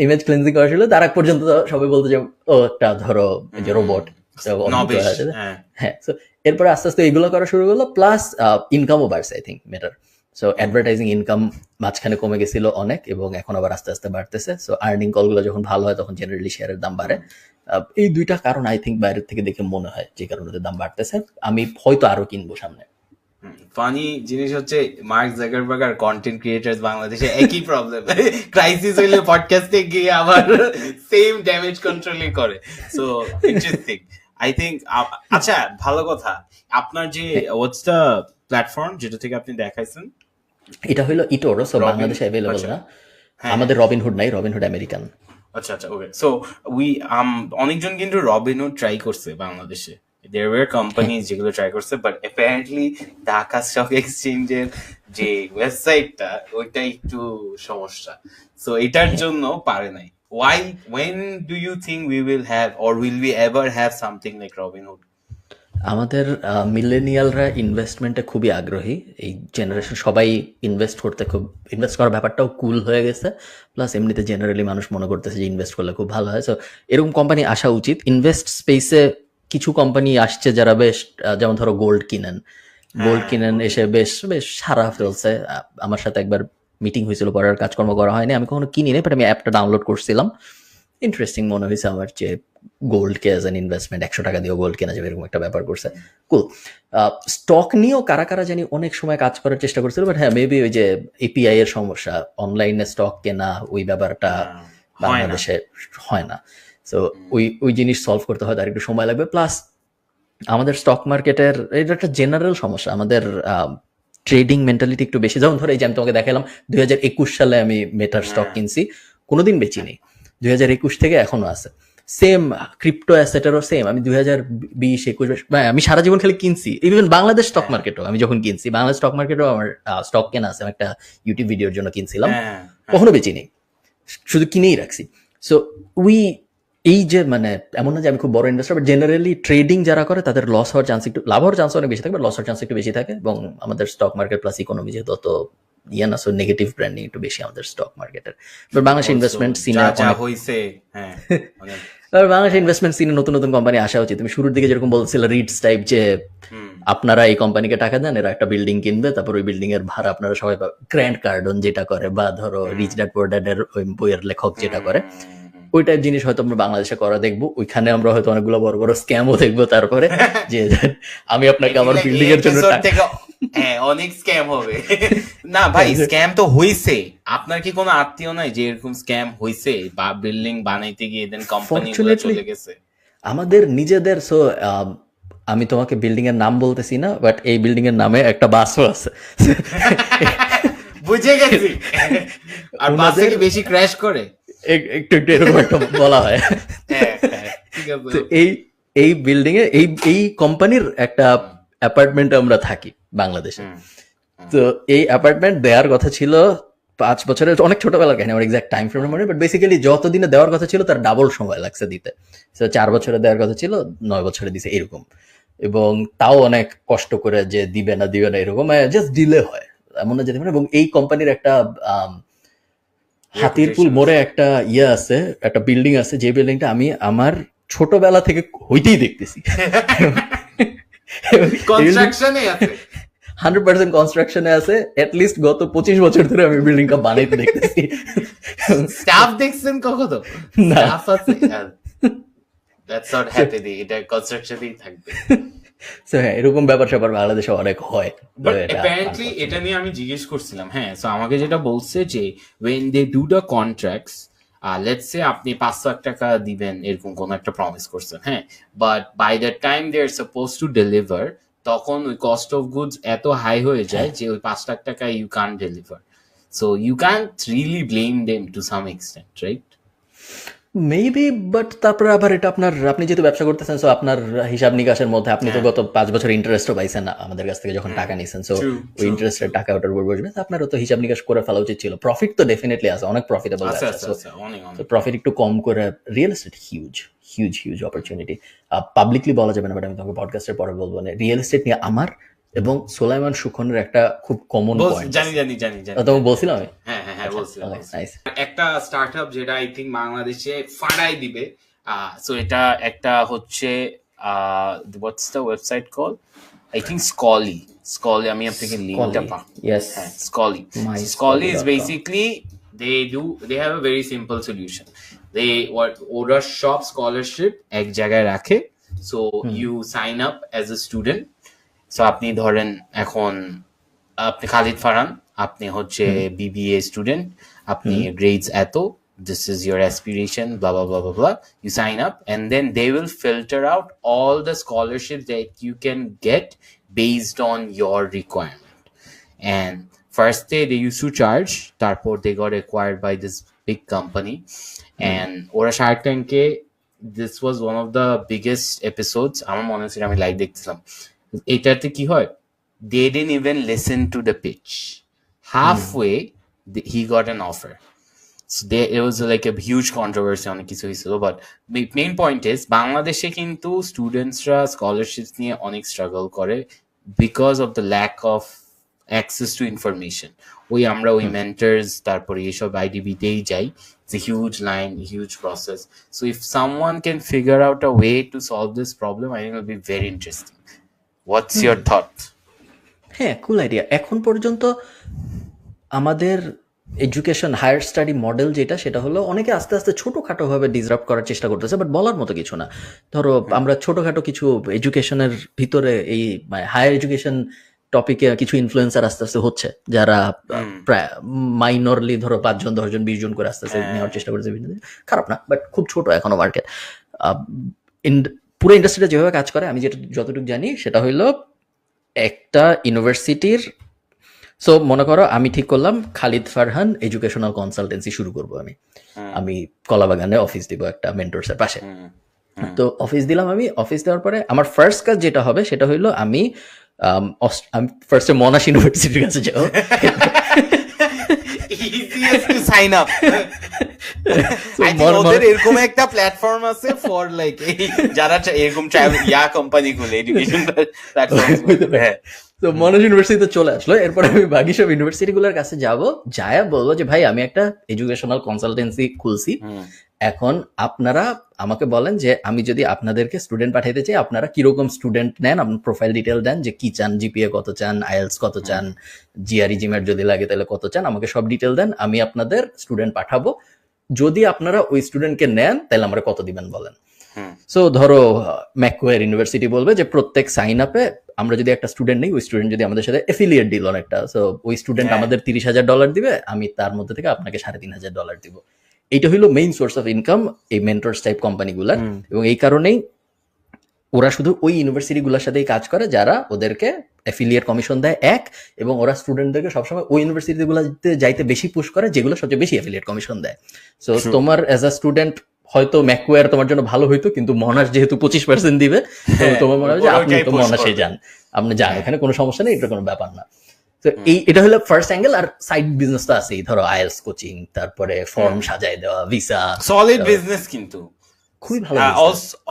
ইমেজ ক্লেন্সিং করা ছিল। তার আগ পর্যন্ত তো সবাই বলতো যে ও একটা ধরো এই যে রোবট নবেশ হ্যাঁ হ্যাঁ। তো এরপরে আস্তে আস্তে এগুলো করা শুরু করলো, প্লাস ইনকামও বাড়ছে I think matter. So advertising income মাঝখানে কমে গেছিল অনেক, এবং এখন আবার আস্তে আস্তে বাড়তেছে। সো আর্নিং কলগুলো যখন ভালো হয় তখন জেনারেলি শেয়ারের দাম বাড়ে। এই 2টা কারণ আই থিঙ্ক বাইরের থেকে দেখে মনে হয় যে কারণে ওদের দাম বাড়তেছে। আমি হয়তো আরো কিনবো সামনে। ফানি জিনিস হচ্ছে মার্ক জাকারবার্গ আর কন্টেন্ট ক্রিয়েটার্স বাংলাদেশে একই প্রবলেম, ক্রাইসিস হইলে পডকাস্টে গিয়ে আবার সেম ড্যামেজ কন্ট্রোলই করে। So interesting I think. আচ্ছা ভালো কথা, আপনার যে হোয়াটস দ্য প্ল্যাটফর্ম যেটা থেকে আপনি দেখাইছেন? এটা হইলো ইটোরো, সো Robin- বাংলাদেশে অ্যাভেলেবল আচ্ছা। না। হ্যাঁ। আমাদের রবিনহুড নাই, রবিনহুড আমেরিকান। আচ্ছা আচ্ছা ওকে। সো অনেকজন কিন্তু রবিনহুড ট্রাই করছে বাংলাদেশে, there were companies যেগুলো ট্রাই করছে, বাট অ্যাপারেন্টলি ঢাকা স্টক এক্সচেঞ্জের যে ওয়েবসাইটটা ওইটা একটু সমস্যা, সো এটার জন্য পারে নাই। why when do you think we will have or will we ever have something like Robinhood? আমাদের মিলেনিয়ালরা ইনভেস্টমেন্টে খুবই আগ্রহী। এই জেনারেশন সবাই ইনভেস্ট করার ব্যাপারটাও কুল হয়ে গেছে। প্লাস এমনিতে জেনারেলি মানুষ মনে করতেছে যে ইনভেস্ট করলে খুব ভালো হয়। সো এরকম কোম্পানি আসা উচিত। ইনভেস্ট স্পেসে কিছু কোম্পানি আসছে যারা বেশ যেমন ধরো গোল্ড কিনেন এসে বেশ বেশ সারা ফেলছে। আমার সাথে একবার মিটিং হয়েছিল, পরের কাজকর্ম করা হয়নি, আমি কখনো কিনি নাই, বাট আমি অ্যাপটা ডাউনলোড করছিলাম। ইন্টারেস্টিং মনে হয়েছে আমার যে গোল্ডকে অ্যাজ অ্যান ইনভেস্টমেন্ট 100 টাকা দিয়ে গোল্ড কেনা যাবে এরকম একটা ব্যাপার করছে। কুল। স্টক নিয়েও কারা কারা জানি অনেক সময় কাজ করার চেষ্টা করছিল, বাট হ্যাঁ মেবি ওই যে এপিআই এর সমস্যা, অনলাইনে স্টক কেনা ওই ব্যাপারটা বাংলাদেশে হয় না। সো ওই জিনিস সলভ করতে হয়, তার একটু সময় লাগবে। প্লাস আমাদের স্টক মার্কেটের এটা একটা জেনারেল সমস্যা, আমাদের ট্রেডিং মেন্টালিটি একটু বেশি। যেমন ধরো এই যে আমি তোমাকে দেখালাম 2021 সালে আমি মেটার স্টক কিনছি, কোনোদিন বেচিনি, 2021 থেকে এখনো আছে। সেম ক্রিপ্টো অ্যাসেটেরও সেম, আমি 2020-21 আমি সারা জীবন খালি কিনছি। ইভেন বাংলাদেশ স্টক মার্কেটও আমি যখন কিনছি, বাংলাদেশ স্টক মার্কেটও আমার স্টক কেনা আছে, আমি একটা ইউটিউব ভিডিওর জন্য কিনছিলাম, কখনো বেচিনি, শুধু কিনেই রাখছি। সো এই যে মানে এমন না যে আমি খুব বড় ইনভেস্টর, বাট জেনারেলি ট্রেডিং যারা করে তাদের লস হওয়ার চান্স একটু, লাভ হওয়ার চান্স অনেক বেশি থাকে, বাট লস হওয়ার চান্স একটু বেশি থাকে। এবং আমাদের স্টক মার্কেট প্লাস ইকোনমি যেহেতু অত না, সো নেগেটিভ ব্র্যান্ডিং একটু বেশি আমাদের স্টক মার্কেটের। বাট বাংলাদেশ ইনভেস্টমেন্ট সিনে বাংলাদেশ ইনভেস্টমেন্ট সিনে নতুন নতুন কোম্পানি আসা উচিত। তুমি শুরুর দিকে যেরকম বলছিলে রিটস টাইপ, যে আপনারা এই কোম্পানিকে টাকা দেন, এরা একটা বিল্ডিং কিনবে, তারপর ওই বিল্ডিং এর ভাড়া আপনারা সবাই পাবে। গ্র্যান্ড কার্ডন যেটা করে, বা ধরো রিচ ড্যাড পুয়ার ড্যাড এর ওই বইয়ের লেখক যেটা করে, ওই টাইপ জিনিস হয়তো আমরা বাংলাদেশে করা দেখবো। ওইখানে আমরা হয়তো অনেকগুলো বড় বড় স্ক্যামও দেখবো। তারপরে যে আমি আপনাকে আমার বিল্ডিং এর জন্য অনেক স্ক্যাম হবে না ভাই, স্ক্যাম তো হইছে। আপনার কি কোনো আত্মীয় নাই যে এরকম স্ক্যাম হইছে, বা বিল্ডিং বানাইতে গিয়ে দেন কোম্পানি চলে গেছে? আমাদের নিজেদের। সো আমি তোমাকে বিল্ডিং এর নাম বলতেছি না, বাট এই বিল্ডিং এর নামে একটা বাসও আছে। বুঝে গেছি। আর বাসে কি বেশি ক্র্যাশ করে? একটু একটু এরকম একটা বলা হয়। তো এই বিল্ডিং এ এই কোম্পানির একটা অ্যাপার্টমেন্টে আমরা থাকি বাংলাদেশে। তো এই অ্যাপার্টমেন্ট দেওয়ার কথা ছিল 5 বছরের, অনেক ছোটবেলার কাহিনী, আমার এক্সাক্ট টাইম ফ্রেম মনে, বাট বেসিক্যালি যতদিনে দেওয়ার কথা ছিল তার ডাবল সময় লাগছে দিতে। 4 বছরে দেওয়ার কথা ছিল, 9 বছরে দিছে এরকম। এবং তাও অনেক কষ্ট করে যে দিবে না এরকম, জাস্ট ডিলে হয় এমন না যেতে পারে। এবং এই কোম্পানির একটা হাতিরপুল মোড়ে একটা আছে, একটা বিল্ডিং আছে, যে বিল্ডিংটা আমি আমার ছোটবেলা থেকে হইতেই দেখতেছি। 100% কনস্ট্রাকশনে আছে। এটলিস্ট গত 25 বছর ধরে আমি বিল্ডিংটা বানাইতে দেখতেছি। স্টাফ দেখছেন কখনো? না, দ্যাটস নট হ্যাপেনিং, এটা কনস্ট্রাকশনেই থাকবে। সো হ্যাঁ, এরকম ব্যাপার স্যাপার বাংলাদেশে অনেক হয়। বাট অ্যাপারেন্টলি এটা নিয়ে আমি জিজ্ঞেস করছিলাম। হ্যাঁ, সো আমাকে যেটা বলছে যে when they do the contracts, let's say আপনি 5 লাখ টাকা দিবেন এরকম কোন একটা প্রমিস করছেন, হ্যাঁ, but by the time they are suppose to deliver, তখন ওই কস্ট অফ গুডস এত হাই হয়ে যায় যে ওই 5 লাখ টাকা you can't deliver. So you can't really blame them to some extent, right? Maybe, but তারপরে আবার এটা আপনার, আপনি যেহেতু ব্যবসা করতেছেন, সো আপনার হিসাব নিকাশের মধ্যে আপনি তো গত 5 বছর ইন্টারেস্টও পাইছেন না আমাদের কাছ থেকে যখন টাকা নিছেন, সো True, ওই true, ইন্টারেস্টের true. টাকা ওটার উপর বসবে, তো আপনারও তো হিসাব নিকাশ করে ফেলা উচিত ছিল। প্রফিট তো ডেফিনেটলি আছে, অনেক প্রফিটেবল আচ্ছা ব্যবসা, আচ্ছা সো আচ্ছা, অনেক অনেক। প্রফিট একটু কম করে। Real estate huge huge huge opportunity, publicly বলা যাবে না, বাট আমি তোমাকে পডকাস্টের পরে বলবো। না, রিয়েল এস্টেট নিয়ে আমার এবং সোলাইমান সুখনের একটা খুব কমন পয়েন্ট জানি জানি জানি জানি। তোমাকে বলছিলাম আমি। হ্যাঁ হ্যাঁ হ্যাঁ, বলছিলাম বলছিলাম। নাইস। একটা স্টার্টআপ যেটা আই থিঙ্ক বাংলাদেশে ফাড়াই দিবে, সো এটা একটা হচ্ছে what's the website call, I think Scholly. Scholly, আমি আপনাকে লিঙ্কটা পাবো। Yes. হ্যাঁ, Scholly. Scholly is basically they have a very simple solution. ওরা সব স্কলারশিপ এক জায়গায় রাখে, so you sign up as a student. So আপনি ধরেন এখন আপনি খালিদ ফারহান, আপনি হচ্ছে বিবিএ স্টুডেন্ট, আপনি গ্রেডস এত, this is your aspiration, blah blah blah blah blah. You sign up, and then they will filter out all the scholarships that you can get based on your requirement. And first they used to charge, তারপর they got acquired by this big company, and ওরা Shark Tank A, this was one of the biggest episodes, আমার মনে হচ্ছে আমি live দেখতেছিলাম। এটাতে কি হয়, they didn't even listen to the pitch. Halfway, he got an offer. So it was like a huge controversy অনেক কিছু হয়েছিল, বাট মেইন পয়েন্ট ইজ বাংলাদেশে কিন্তু স্টুডেন্টসরা স্কলারশিপস নিয়ে অনেক স্ট্রাগল করে because of the lack of access to information. আমরা ওই মেন্টার্স তারপরে এইসব আইডিবিতেই যাই, it's a huge line, huge process. So if someone can figure out a way to solve this problem, I think it will be very interesting. What's your thought? হ্যাঁ, cool idea. এখন পর্যন্ত আমাদের education higher study model যেটা, সেটা হলো অনেকে আস্তে আস্তে ছোটোখাটোভাবে ডিসরাপ্ট করার চেষ্টা করতেছে, বাট বলার মতো কিছু না। ধরো আমরা ছোটোখাটো কিছু এডুকেশনের ভিতরে, এই হায়ার এডুকেশন টপিকে কিছু ইনফ্লুয়েন্সার আস্তে আস্তে হচ্ছে, যারা প্রায় মাইনরলি ধরো 5 জন 10 জন 20 জন করে আস্তে আস্তে নেওয়ার চেষ্টা করছে। খারাপ না, বাট খুব ছোট এখনো মার্কেট। পুরো ইন্ডাস্ট্রিটা যেভাবে কাজ করে, আমি যেটা যতটুকু জানি সেটা হইলো, একটা ইউনিভার্সিটির, সো মনে করো আমি ঠিক করলাম খালিদ ফারহান এডুকেশনাল কনসালটেন্সি শুরু করব। আমি কলাবাগানে অফিস দিব একটা মেন্টরসের পাশে। তো অফিস দিলাম, আমি অফিস দেওয়ার পরে আমার ফার্স্ট কাজ যেটা হবে সেটা হইলো, আমি ফার্স্টে মনাশ ইউনিভার্সিটির কাছে যাবো। easiest to sign up. I think ওদের এরকম একটা প্ল্যাটফর্ম আছে ফর লাইক যারা এরকম ইয়া কোম্পানি গুলো এডুকেশন প্ল্যাটফর্ম। তো মনোজ ইউনিভার্সিটিতে চলে আসলো। এরপর আমি বাকি সব ইউনিভার্সিটি গুলোর কাছে যাবো, যায়া বলবো যে ভাই আমি একটা এডুকেশনাল কনসালটেন্সি খুলছি, এখন আপনারা আমাকে বলেন যে আমি যদি আপনাদেরকে স্টুডেন্ট পাঠাইতে চাই, আপনারা কিরকম স্টুডেন্ট নেন, আপনার প্রোফাইল ডিটেল দেন, যে কি চান, জিপিএ কত চান, আইএলস কত চান, জিআরই জিম্যাট যদি লাগে তাহলে কত চান, আমাকে সব ডিটেল দেন, আমি আপনাদের স্টুডেন্ট পাঠাবো। যদি আপনারা ওই স্টুডেন্টকে নেন তাহলে আমরা কত দিবেন বলেন। সো ধরো ম্যাকওয়্যার ইউনিভার্সিটি বলবে যে প্রত্যেক সাইন আপে আমরা যদি একটা স্টুডেন্ট নেই, ওই স্টুডেন্ট যদি আমাদের সাথে এফিলিয়েট ডিল অন একটা, সো ওই স্টুডেন্ট আমাদের $30,000 দিবে, আমি তার মধ্যে থেকে আপনাকে $3,500 দিব। এইটা হইলো মেইন সোর্স অফ ইনকাম এই মেন্টরস টাইপ কোম্পানিগুলার। এবং এই কারণেই ওরা শুধু ওই ইউনিভার্সিটিগুলোর সাথেই কাজ করে যারা ওদেরকে অ্যাফিলিয়েট কমিশন দেয়, এক, এবং ওরা স্টুডেন্টদেরকে সবসময় ওই ইউনিভার্সিটিগুলোতে যাইতে বেশি পুশ করে যেগুলো সবচেয়ে বেশি অ্যাফিলিয়েট কমিশন দেয়। সো তোমার অ্যাজ আ স্টুডেন্ট হয়তো ম্যাকওয়্যার তোমার জন্য ভালো হইতো, কিন্তু মনাশ যেহেতু 25% দিবে, তোমার মনে হয় যে আপনি তো মনাশে যান, আপনি যান, এখানে কোনো সমস্যা নেই, এটা কোনো ব্যাপার না। তো এটা হলো ফার্স্ট অ্যাঙ্গেল। আর সাইড বিজনেস তো আছেই, ধরো আইএলস কোচিং, তারপরে ফর্ম সাজাই দেওয়া, ভিসা, সলিড বিজনেস, কিন্তু খুবই ভালো।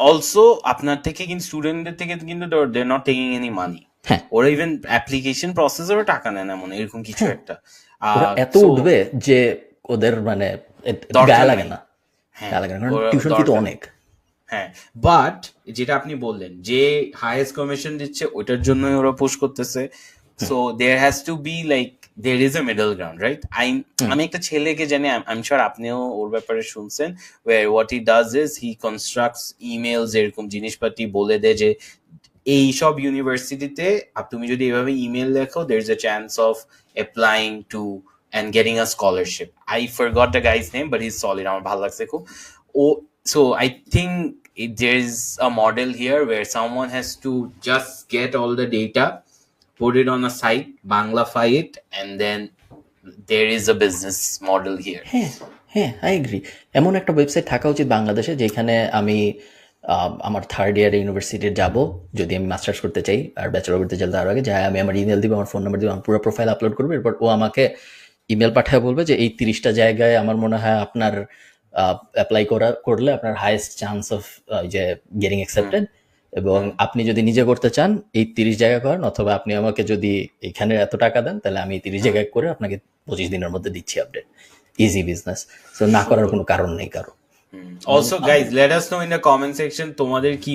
অলসো আপনার থেকে কিন্তু স্টুডেন্টদের থেকে কিন্তু they not taking any money, ওরা ইভেন অ্যাপ্লিকেশন প্রসেসরও টাকা নেয় না, মনে এরকম কিছু একটা। এত উঠবে যে ওদের মানে গায়ে লাগে না, টিউশন ফি তো অনেক। হ্যাঁ, বাট যেটা আপনি বললেন যে হাইয়েস্ট কমিশন দিচ্ছে, ওইটার জন্যই ওরা পুশ করতেছে। So there has to be like there is a middle ground, right? আমি একটা ছেলেকে জানি, I'm sure আপনিও ওর ব্যাপারে শুনছেন, where what he does is he constructs emails, এরকম জিনিসপাতি বলে দেয় যে এই সব ইউনিভার্সিটিতে তুমি যদি এভাবে ইমেল লেখো, there is a chance of applying to and getting a scholarship. I forgot the guy's name, but he's solid. আমার ভালো লাগছে খুব। So I think there is a model here where someone has to just get all the data, put it on a site, Banglafy it, and then there is a business model here. হ্যাঁ, I agree. এমন একটা website থাকা উচিত বাংলাদেশে যেখানে আমি আমার third ইয়ারে ইউনিভার্সিটির যাব, যদি আমি মাস্টার্স করতে চাই আর ব্যাচেলর করতে চাই তার আগে যাই, আমি আমার ইমেল দিব, আমার ফোন নাম্বার দিব, আমার পুরো প্রোফাইল আপলোড করবো, এরপর ও আমাকে ইমেল পাঠায় বলবে যে এই 30টা জায়গায় আমার মনে হয় আপনার অ্যাপ্লাই করলে আপনার হাইয়েস্ট চান্স অফ যে গেটিং অ্যাকসেপ্টেড, এবং আপনি যদি নিজে করতে চান এই 30 জায়গা করেন, অথবা আপনি আমাকে যদি এখানে এত টাকা দেন তাহলে আমি 30 জায়গায় করে আপনাকে 25 দিনের মধ্যে দিচ্ছি আপডেট। Easy business. সো না করার কোনো কারণ নেই কারো। Also, guys, let us know in the comment section তোমাদের কি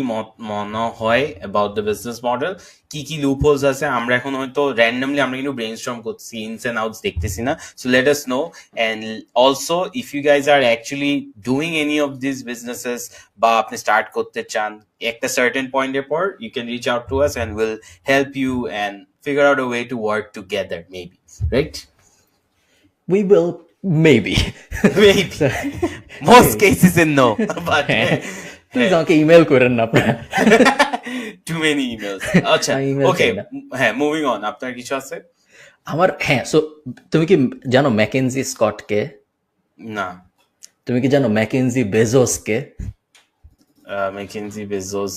মনে হয় about the business model, কি কি loopholes আছে। আমরা এখন হয়তো randomly আমরা কিন্তু brainstorm করছি, ins and outs দেখতেছি না, so let us know. And also if you guys are actually doing any of these businesses বা আপনি start করতে চান একটা certain point এর পর, you can reach out to us and we'll help you and figure out a way to work together, maybe, right? We will maybe. Maybe. Most cases in no, but please আমাকে email করেন না আপনারা। too many emails. আচ্ছা, email ওকে, চাই না। হ্যাঁ, moving on. আপনার কিছু আছে? আমার হ্যাঁ, সো তুমি কি জানো ম্যাকেনজি স্কটকে? না। তুমি কি জানো ম্যাকেনজি বেজোসকে? ম্যাকেনজি বেজোস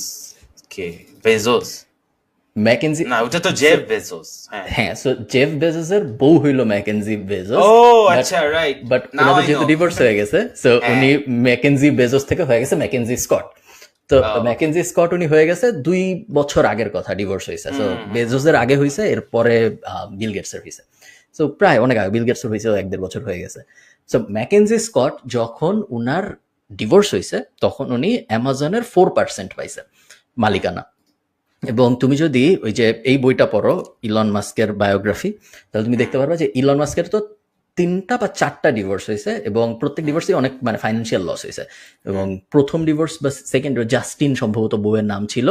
কে? বেজোস? ম্যাকেনজি, না, ওটা তো জেফ বেজোস। হ্যাঁ, সো জেফ বেজোসের বউ হইলো ম্যাকেনজি বেজোস। ও আচ্ছা, রাইট। বাট ওনাদের যেহেতু ডিভোর্স হয়ে গেছে, সো উনি ম্যাকেনজি বেজোস থেকে হয়ে গেছে ম্যাকেনজি স্কট। তো ম্যাকেনজি স্কট উনি হয়ে গেছে 2 বছর আগের কথা, ডিভোর্স হয়েছে। সো বেজোসের আগে হয়েছে, এরপরে বিল গেটসের হয়েছে। সো প্রায় অনেক আগে, বিল গেটসের হয়েছে 1-1.5 বছর হয়ে গেছে। সো ম্যাকেনজি স্কট যখন উনার ডিভোর্স হয়েছে তখন উনি অ্যামাজনের 4% পাইছে মালিকানা। এবং তুমি যদি ওই যে এই বইটা পড়ো ইলন মাস্কের বায়োগ্রাফি, তাহলে তুমি দেখতে পারবে যে ইলন মাস্কের তো 3টা বা 4টা ডিভোর্স হয়েছে, এবং প্রত্যেক ডিভোর্সে অনেক মানে ফাইন্যান্সিয়াল লস হয়েছে। এবং প্রথম ডিভোর্স বা সেকেন্ড, জাস্টিন সম্ভবত বউয়ের নাম ছিল,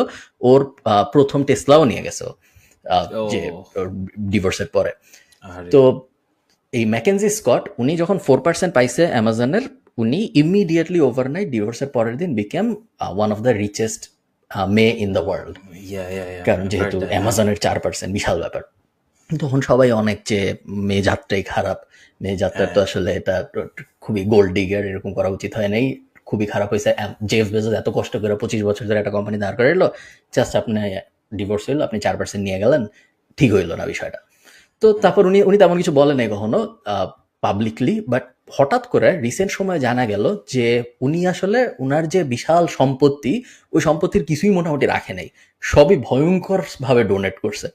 ওর প্রথম টেসলাও নিয়ে গেছে যে ডিভোর্সের পরে। তো এই ম্যাকেনজি স্কট উনি যখন 4% পাইছে অ্যামাজনের, উনি ইমিডিয়েটলি ওভারনাইট ডিভোর্সের পরের দিন became one of the richest মেয়ে ইন দ্য ওয়ার্ল্ড। কারণ যেহেতু অ্যামাজনের 4% বিশাল ব্যাপার। তখন সবাই অনেক যে মেয়ে জাতটাই খারাপ, মেয়ে জাতটার তো আসলে এটা খুবই গোল্ড ডিগার, এরকম করা উচিত হয় নাই, খুবই খারাপ হয়েছে। জেফ বেজোস এত কষ্ট করে 25 বছর ধরে একটা কোম্পানি দাঁড় করে এলো, জাস্ট আপনি ডিভোর্স হইলো, আপনি 4% নিয়ে গেলেন, ঠিক হইলো না বিষয়টা। তো তারপর উনি তেমন কিছু বলে নাই কখনো পাবলিকলি, বাট হঠাৎ করে রিসেন্ট সময় জানা গেল যে উনি আসলে উনার যে বিশাল সম্পত্তি, ওই সম্পত্তির কিছুই মোটামুটি রাখে নাই, সবই ভয়ঙ্কর ভাবে ডোনেট করছে।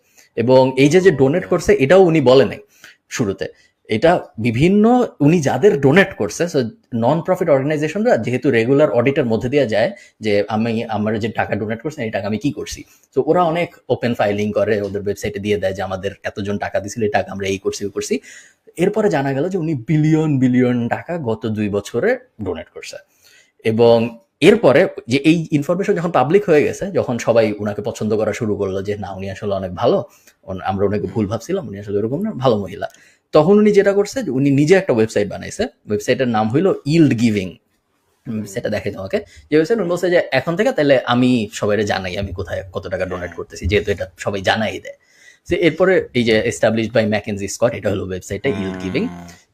এবং এই যে ডোনেট করছে এটাও উনি বলে নাই শুরুতে, এটা বিভিন্ন উনি যাদের ডোনেট করছে, নন প্রফিট অর্গানাইজেশনরা যেহেতু রেগুলার অডিটের মধ্যে দিয়ে যায় যে আমি আমার যে টাকা ডোনেট করছি এই টাকা আমি কি করছি, তো ওরা অনেক ওপেন ফাইলিং করে, ওদের ওয়েবসাইটে দিয়ে দেয় যে আমাদের এতজন টাকা দিছিল, এই টাকা আমরা এই করছি ওই করছি। এরপরে জানা গেল যে উনি বিলিয়ন বিলিয়ন টাকা গত 2 বছরে ডোনেট করছে। এবং এরপরে যে এই ইনফরমেশন যখন পাবলিক হয়ে গেছে, যখন সবাই উনাকে পছন্দ করা শুরু করলো যে না উনি আসলে অনেক ভালো, আমরা ওনাকে ভুল ভাবছিলাম, উনি আসলে এরকম না, ভালো মহিলা, তখন উনি যেটা করছে উনি নিজে একটা ওয়েবসাইট বানাইছে। ওয়েবসাইটের নাম হইলো ইল্ড গিভিং। সেটা দেখাই তোমাকে, যে ওয়েবসাইট উনি বলছে যে এখন থেকে তাহলে আমি সবাই জানাই আমি কোথায় কত টাকা ডোনেট করতেছি, যেহেতু এটা সবাই জানাই দেয়। যে এরপরে এই যে এস্টাবলিশড বাই ম্যাকেনজি স্কট, এটা হলো ওয়েবসাইটটা ইল্ড গিভিং।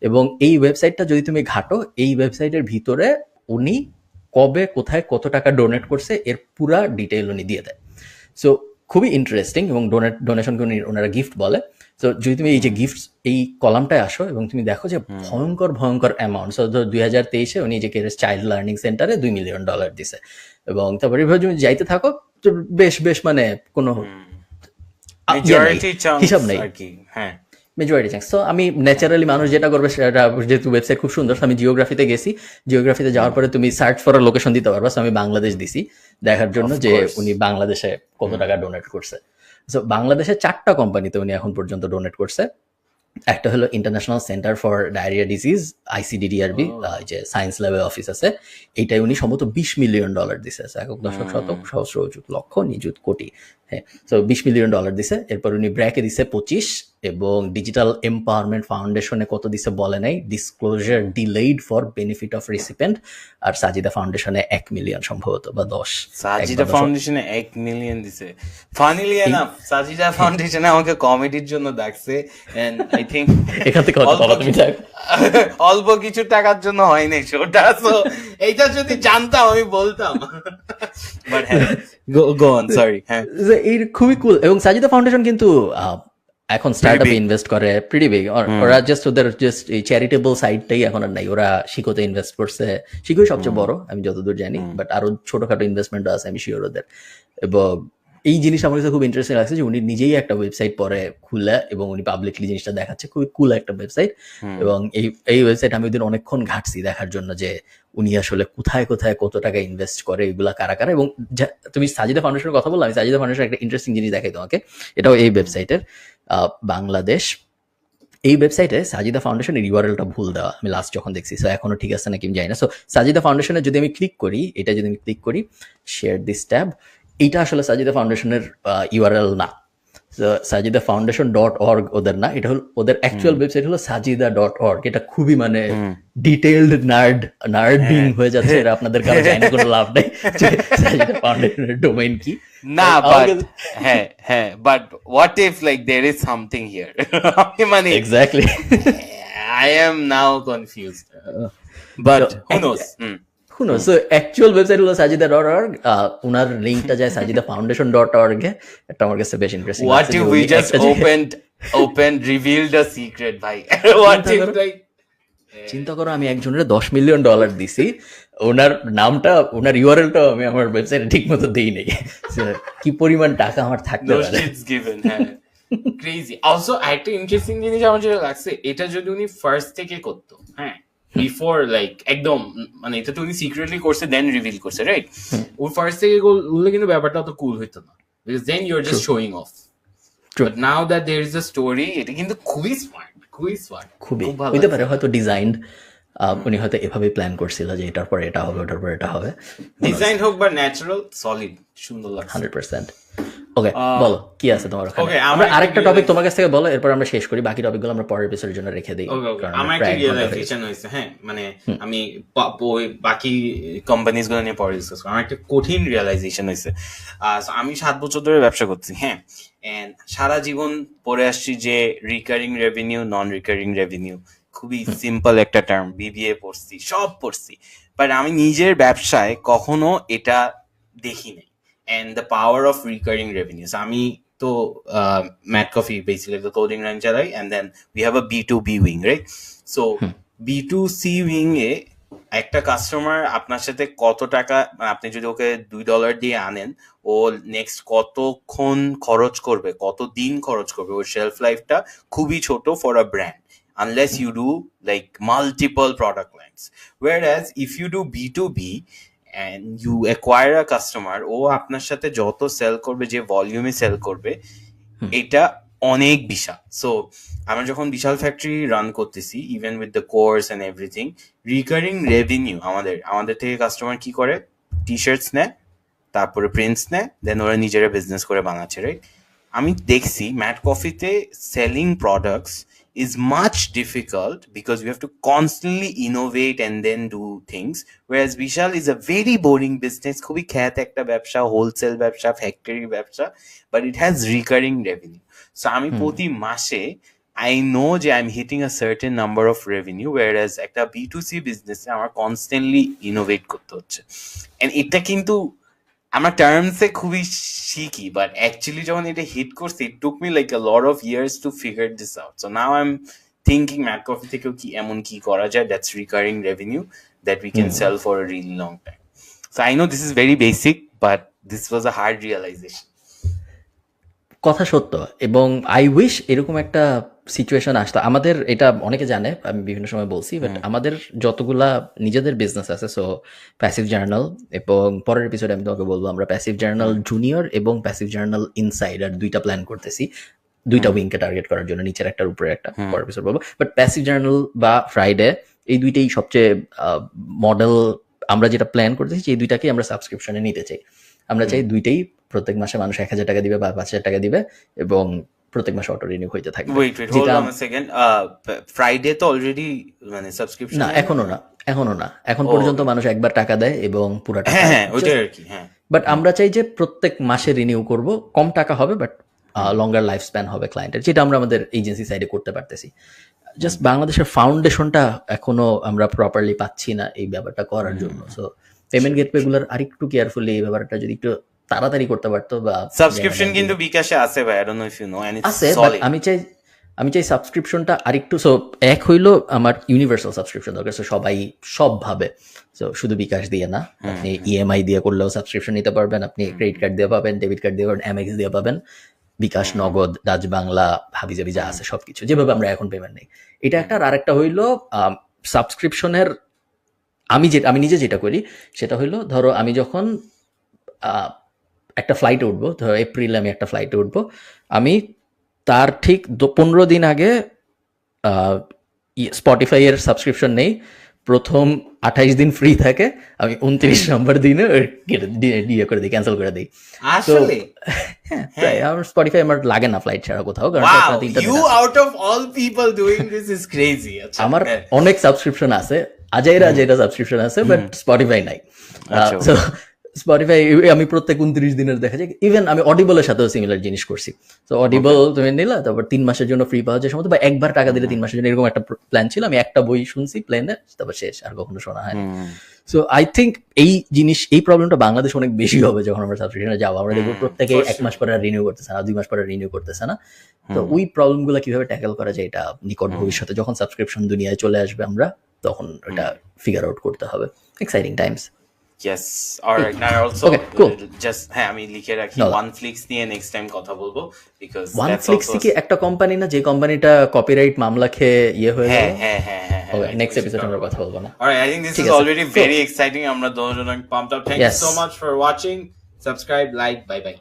এবং এই ওয়েবসাইটটা যদি তুমি ঘাটো, এই ওয়েবসাইটের ভিতরে উনি কবে কোথায় কত টাকা ডোনেট করছে এর পুরা ডিটেইল উনি দিয়ে দেয়। সো খুবই ইন্টারেস্টিং। এবং ডোনেশনকে ওনারা গিফট বলে। তো যদি তুমি এই যে গিফট এই কলামটায় আসো এবং তুমি দেখো যে ভয়ঙ্কর ভয়ঙ্কর অ্যামাউন্ট, সো 2023-এ উনি যে কেরেস চাইল্ড লার্নিং সেন্টারে $2 মিলিয়ন দিছে। এবং তারপরে এভাবে তুমি যাইতে থাকো, বেশ বেশ মানে কোনো হিসাব নেই, মেজরিটি চান্স। তো আমি ন্যাচারালি মানুষ যেটা করবে সেটা, যেহেতু ওয়েবসাইট খুব সুন্দর, আমি জিওগ্রাফিতে গেছি, জিওগ্রাফিতে যাওয়ার পরে তুমি সার্চ ফর লোকেশন দিতে পারবা। আমি বাংলাদেশ দিছি দেখার জন্য যে উনি বাংলাদেশে কত টাকা ডোনেট করছে। সো বাংলাদেশে 4টা কোম্পানিতে উনি এখন পর্যন্ত ডোনেট করছে। একটা হলো international centre for diarrhoea disease, ICDDRB, যে সায়েন্স ল্যাবের অফিস আছে, এইটাই উনি সম্ভবত $20 মিলিয়ন দিছে। একক দশক শতক সহস্র অযুত লক্ষ নিযুত কোটি, হ্যাঁ। সো $20 মিলিয়ন দিছে। এরপর উনি ব্র্যাকে দিছে 25, এবং ডিজিটাল এম্পাওয়ারমেন্ট ফাউন্ডেশনে কত দিছে বলে নাই, disclosure delayed for benefit of recipient, আর সাজিদা ফাউন্ডেশনে 1 মিলিয়ন সম্ভবত বা 10 সাজিদা ফাউন্ডেশনে 1 মিলিয়ন দিছে। ফানিলি এনাফ সাজিদা ফাউন্ডেশনে আমাকে কমেডির জন্য ডাকছে, এন্ড আই থিংক এখান থেকে কত বলো তুমি থাক। অল্প কিছু টাকার জন্য হয় নাই শোটা, সো এইটা যদি জানতাম আমি বলতাম, বাট হ্যাঁ গো অন, সরি। হ্যাঁ যে এর খুবই কুল, এবং সাজিদা ফাউন্ডেশন কিন্তু এখন স্টার্টআপে big. ইনভেস্ট করে প্রিটি বিগ। ওরা জাস্ট ওদের জাস্ট এই চ্যারিটেবল সাইডটাই এখন আর নাই, ওরা শিকোতে ইনভেস্ট করছে, শিকোই সবচেয়ে বড় আমি যতদূর জানি, বাট আরো ছোটখাটো ইনভেস্টমেন্ট আছে আমি শিওর ওদের। এবং এই জিনিস আমার কাছে খুব ইন্টারেস্টিং লাগছে যে উনি নিজেই একটা ওয়েবসাইট পরে খুলে এবং উনি পাবলিকলি জিনিসটা দেখাচ্ছে, খুবই কুল একটা ওয়েবসাইট। এবং এই ওয়েবসাইট আমি ওদিন অনেকক্ষণ ঘাটছি দেখার জন্য যে উনি আসলে কোথায় কোথায় কত টাকা ইনভেস্ট করে, এগুলা কারা কারা। এবং তুমি সাজিদা ফাউন্ডেশনের কথা বললাম, আমি সাজিদা ফাউন্ডেশনের একটা ইন্টারেস্টিং জিনিস দেখাই তোমাকে, এটাও এই ওয়েবসাইটের বাংলাদেশ। এই ওয়েবসাইটে সাজিদা ফাউন্ডেশনের ইউআরএলটা ভুল দেওয়া, আমি লাস্ট যখন দেখছি, সো এখনো ঠিক আছে নাকি আমি জানি না। সো সাজিদা ফাউন্ডেশনে যদি আমি ক্লিক করি, এটা যদি আমি ক্লিক করি শেয়ার দিস ট্যাব, এইটা আসলে সাজিদা ফাউন্ডেশনের ইউআরএল না, সাজিদা ফাউন্ডেশন .org ওদের না, এটা হলো ওদের অ্যাকচুয়াল ওয়েবসাইট হলো sajida.org। এটা খুবই মানে ডিটেইলড নার্ডিং হয়ে যাচ্ছে, এটা আপনাদের কারো জানি না, কোনো লাভ নাই যে সাজিদা ফাউন্ডেশনের ডোমেইন কি না, বাট হ্যাঁ হ্যাঁ, but what if like there is something here, মানে exactly. I am now confused, but who knows? Who knows? So actual website হলো sajida.org, উনার লিংকটা যায় sajidafoundation.org এ। এটা আমার কাছে বেশ interesting. What if we just opened revealed a secret, bhai? What if like চিন্তা করো আমি একজনের $10 মিলিয়ন দিছি, ওনার নামটা ওনার ইউআরএলটা আমি আমার ওয়েবসাইটে ঠিক মতো দিই নাই। So, কি পরিমাণ টাকা আমার থাকতে no পারে। shit's given? হ্যাঁ ক্রেজি। অলসো একটা ইন্টারেস্টিং জিনিস আমার যেটা লাগছে, এটা যদি উনি ফার্স্ট থেকে করতো, হ্যাঁ বিফোর লাইক একদম, মানে এটা তো উনি সিক্রেটলি করছে দেন রিভিল করছে, রাইট? ওর ফার্স্ট থেকে করলে কিন্তু ব্যাপারটা অত কুল হইতো না, because then you are just showing off. But now that there is a story, এটা কিন্তু খুবই স্মার্ট, খুবই স্মার্ট, খুবই খুব ভালো হইতে পারে হয়তো ডিজাইনড, উনি হয়তো এভাবে প্ল্যান করছিল যে এটার পরে এটা হবে, ওটার পরে এটা হবে, ডিজাইন হোক বা ন্যাচারাল, সলিড, সুন্দর লাগছে। 100%। ওকে বলো কি আছে তোমার ওখানে। Okay, আমরা আরেকটা টপিক তোমার কাছ থেকে বলো, এরপর আমরা শেষ করি, বাকি টপিকগুলো আমরা পরের এপিসোডের জন্য রেখে দিই। কারণ আমার একটা রিয়েলাইজেশন হয়েছে, হ্যাঁ মানে আমি বাকি কোম্পানিজ গুলো নিয়ে পরে ডিসকাস করব। আমার একটা কঠিন রিয়েলাইজেশন হয়েছে। আমি 7 বছর ধরে ব্যবসা করছি, হ্যাঁ, এন্ড সারা জীবন পড়ে আসছি যে রিকারিং রেভিনিউ, নন রিকারিং রেভিনিউ, খুবই সিম্পল একটা টার্ম, বিবিএ পড়ছি, সব পড়ছি, বাট আমি নিজের ব্যবসায় কখনো এটা দেখি নাই। And the power of recurring revenues. আমি তো Mad Coffee basically the clothing line চালাই, and then we have a B2B wing, right? So B2C wing এ একটা কাস্টমার আপনার সাথে কত টাকা, আপনি যদি ওকে $2 দিয়ে আনেন, ও নেক্সট কতক্ষণ খরচ করবে, কত দিন খরচ করবে, ওর শেলফ লাইফটা খুবই ছোট for a brand, unless you do like multiple product lines. Whereas if you do B2B and you acquire a customer, ও আপনার সাথে যত সেল করবে, যে ভলিউমে সেল করবে, এটা অনেক বিশাল। সো আমরা যখন বিশাল ফ্যাক্টরি রান করতেছি, even with the course and everything, recurring revenue আমাদের থেকে কাস্টমার কি করে, টি শার্টস নেয়, তারপরে প্রিন্টস নেয়, দেন ওরা নিজেরা বিজনেস করে বানাচ্ছে, রাইট? আমি দেখছি ম্যাড কফিতে selling products is much difficult because you have to constantly innovate and then do things, whereas Vishal is a very boring business, খুবই খ্যাত একটা ব্যবসা, হোলসেল ব্যবসা, ফ্যাক্টরি ব্যবসা, but it has recurring revenue. So আমি প্রতি মাসে I know যে I'm hitting a certain number of revenue, whereas একটা B2C business আমার constantly innovate করতে হচ্ছে। and এটা কিন্তু আমার টার্মসে খুবই শিখি, বাট অ্যাকচুয়ালি যখন এটা হিট করছে, it took me like a lot of years to figure this out. So now I am thinking Mad coffee থেকেও কি এমন কি করা যায় that's recurring revenue that we can sell for a really long time. So I know this is very basic, but this was a hard realisation. কথা সত্য, এবং I wish এরকম একটা সিচুয়েশন আসতো আমাদের। এটা অনেকে জানে, আমি বিভিন্ন সময় বলছি, বাট আমাদের যতগুলা নিজেদের বিজনেস আছে, সো প্যাসিভ জার্নাল, এবং পরের এপিসোডে আমি তোমাকে বলবো আমরা প্যাসিভ জার্নাল জুনিয়র এবং প্যাসিভ জার্নাল ইনসাইডার দুইটা প্ল্যান করতেছি, দুইটা উইংকে টার্গেট করার জন্য, নিচের একটার উপরে একটা, পরের এপিসোড বলবো। বাট প্যাসিভ জার্নাল বা ফ্রাইডে, এই দুইটাই সবচেয়ে মডেল। আমরা যেটা প্ল্যান করতেছি এই দুইটাকেই আমরা সাবস্ক্রিপশনে নিতে চাই। আমরা চাই দুইটাই প্রত্যেক মাসে মানুষ 1,000 টাকা দিবে বা 5,000 টাকা দিবে, এবং প্রত্যেক মাসে অটো রিনিউ হইতে থাকবে। ওয়েট হোল্ড যেটা অন আ সেকেন্ড, ফ্রাইডে তো অলরেডি মানে সাবস্ক্রিপশন না, এখনো না, এখন পর্যন্ত মানুষ একবার টাকা দেয় এবং পুরো টাকা। হ্যাঁ ওইটাই আর কি। হ্যাঁ বাট আমরা চাই যে প্রত্যেক মাসে রিনিউ করব, কম টাকা হবে বাট লঙ্গার লাইফ স্প্যান হবে ক্লায়েন্টের, যেটা আমরা আমাদের এজেন্সি সাইডে করতে পারতেছি। জাস্ট বাংলাদেশের ফাউন্ডেশনটা এখনো আমরা প্রপারলি পাচ্ছি না এই ব্যাপারটা করার জন্য। সো পেমেন্ট গেটওয়ে গুলোর আরেকটু কেয়ারফুলি এই ব্যাপারটা যদি একটু তাড়াতাড়ি করতে পারতো বা সাবস্ক্রিপশন কিন্তু বিকাশে আছে ভাই, I don't know if you know, and it's আছে, বাট সলিড। আমি চাই সাবস্ক্রিপশনটা আরেকটু, সো এক হইলো আমার ইউনিভার্সাল সাবস্ক্রিপশন দরকার, সো সবাই সব ভাবে, সো শুধু বিকাশ দিয়ে না, আপনি ইএমআই দিয়ে করলেও সাবস্ক্রিপশন নিতে পারবেন, আপনি ক্রেডিট কার্ড দিয়ে পাবেন, ডেবিট কার্ড দিয়ে পাবেন, এমএক্স দিয়ে পাবেন, বিকাশ, নগদ, ডাচ বাংলা, হাবিজাবি যা আছে সবকিছু, যেভাবে আমরা এখন পেমেন্ট নেই। এটা একটা। আর আরেকটা হইলো সাবস্ক্রিপশনের আমি নিজে যেটা করি সেটা হইলো, ধরো আমি যখন একটা ফ্লাইটে উঠবো, ধরো এপ্রিলে আমি একটা ফ্লাইটে উঠবো, আমি তার ঠিক 15 দিন আগে স্পটিফাই এর সাবস্ক্রিপশন নেই, প্রথম 28 দিন ফ্রি থাকে, আমি 29 নম্বর দিনে ইয়ে করে দিই, ক্যান্সেল করে দিই। আসলে হ্যাঁ, প্রায় আমার স্পটিফাই আমার লাগে না ফ্লাইট ছাড়া কোথাও, কারণ ওয়াও, সবসময় 3টা you out of all people doing this is crazy. আচ্ছা আমার অনেক সাবস্ক্রিপশন আছে, আজাইরা সাবস্ক্রিপশন আছে, বাট স্পটিফাই নাই। আচ্ছা। স্পটিফাই আমি প্রত্যেক 29 দিনের দেখা যায়। ইভেন আমি অডিবলের সাথেও সিমিলার জিনিস করছি। তো অডিবল তুমি নিলা, তারপর 3 মাসের জন্য ফ্রি পাওয়া যায় সম্ভবত, বা একবার টাকা দিলে 3 মাসের জন্য, এরকম একটা প্ল্যান ছিল। আমি একটা বই শুনছি প্লেনে, তারপর শেষ, আর কখনো শোনা হয় না। সো আই থিঙ্ক এই প্রবলেমটা বাংলাদেশ অনেক বেশি হবে যখন আমরা সাবস্ক্রিপশনে যাবো। আমরা দেখবো প্রত্যেকে 1 মাস পরে রিনিউ করতেছে না, 2 মাস পরে রিনিউ করতেছে না। তো ওই প্রবলেম গুলো কিভাবে ট্যাকেল করা যায়, এটা নিকট ভবিষ্যতে যখন সাবস্ক্রিপশন দুনিয়ায় চলে আসবে আমরা তখন এটা ফিগার আউট করতে হবে। Exciting Times. Yes, alright. Now also Okay, cool. just হ্যাঁ আমি লিখে রাখি, No. OneFlix নিয়ে নেক্সট টাইম কথা বলবো, because one that's flicks also কি একটা কোম্পানি না, যে কোম্পানিটা কপিরাইট মামলা খেয়ে ইয়ে হয়ে হ্যাঁ গেল? হ্যাঁ হ্যাঁ হ্যাঁ ওকে, নেক্সট এপিসোড আমরা কথা বলবো না। Alright, I think this ঠিক is আছে। already So- very exciting. আমরা দুজন অনেক pumped up. Thank you Yes. so much for watching. Subscribe, like, bye bye.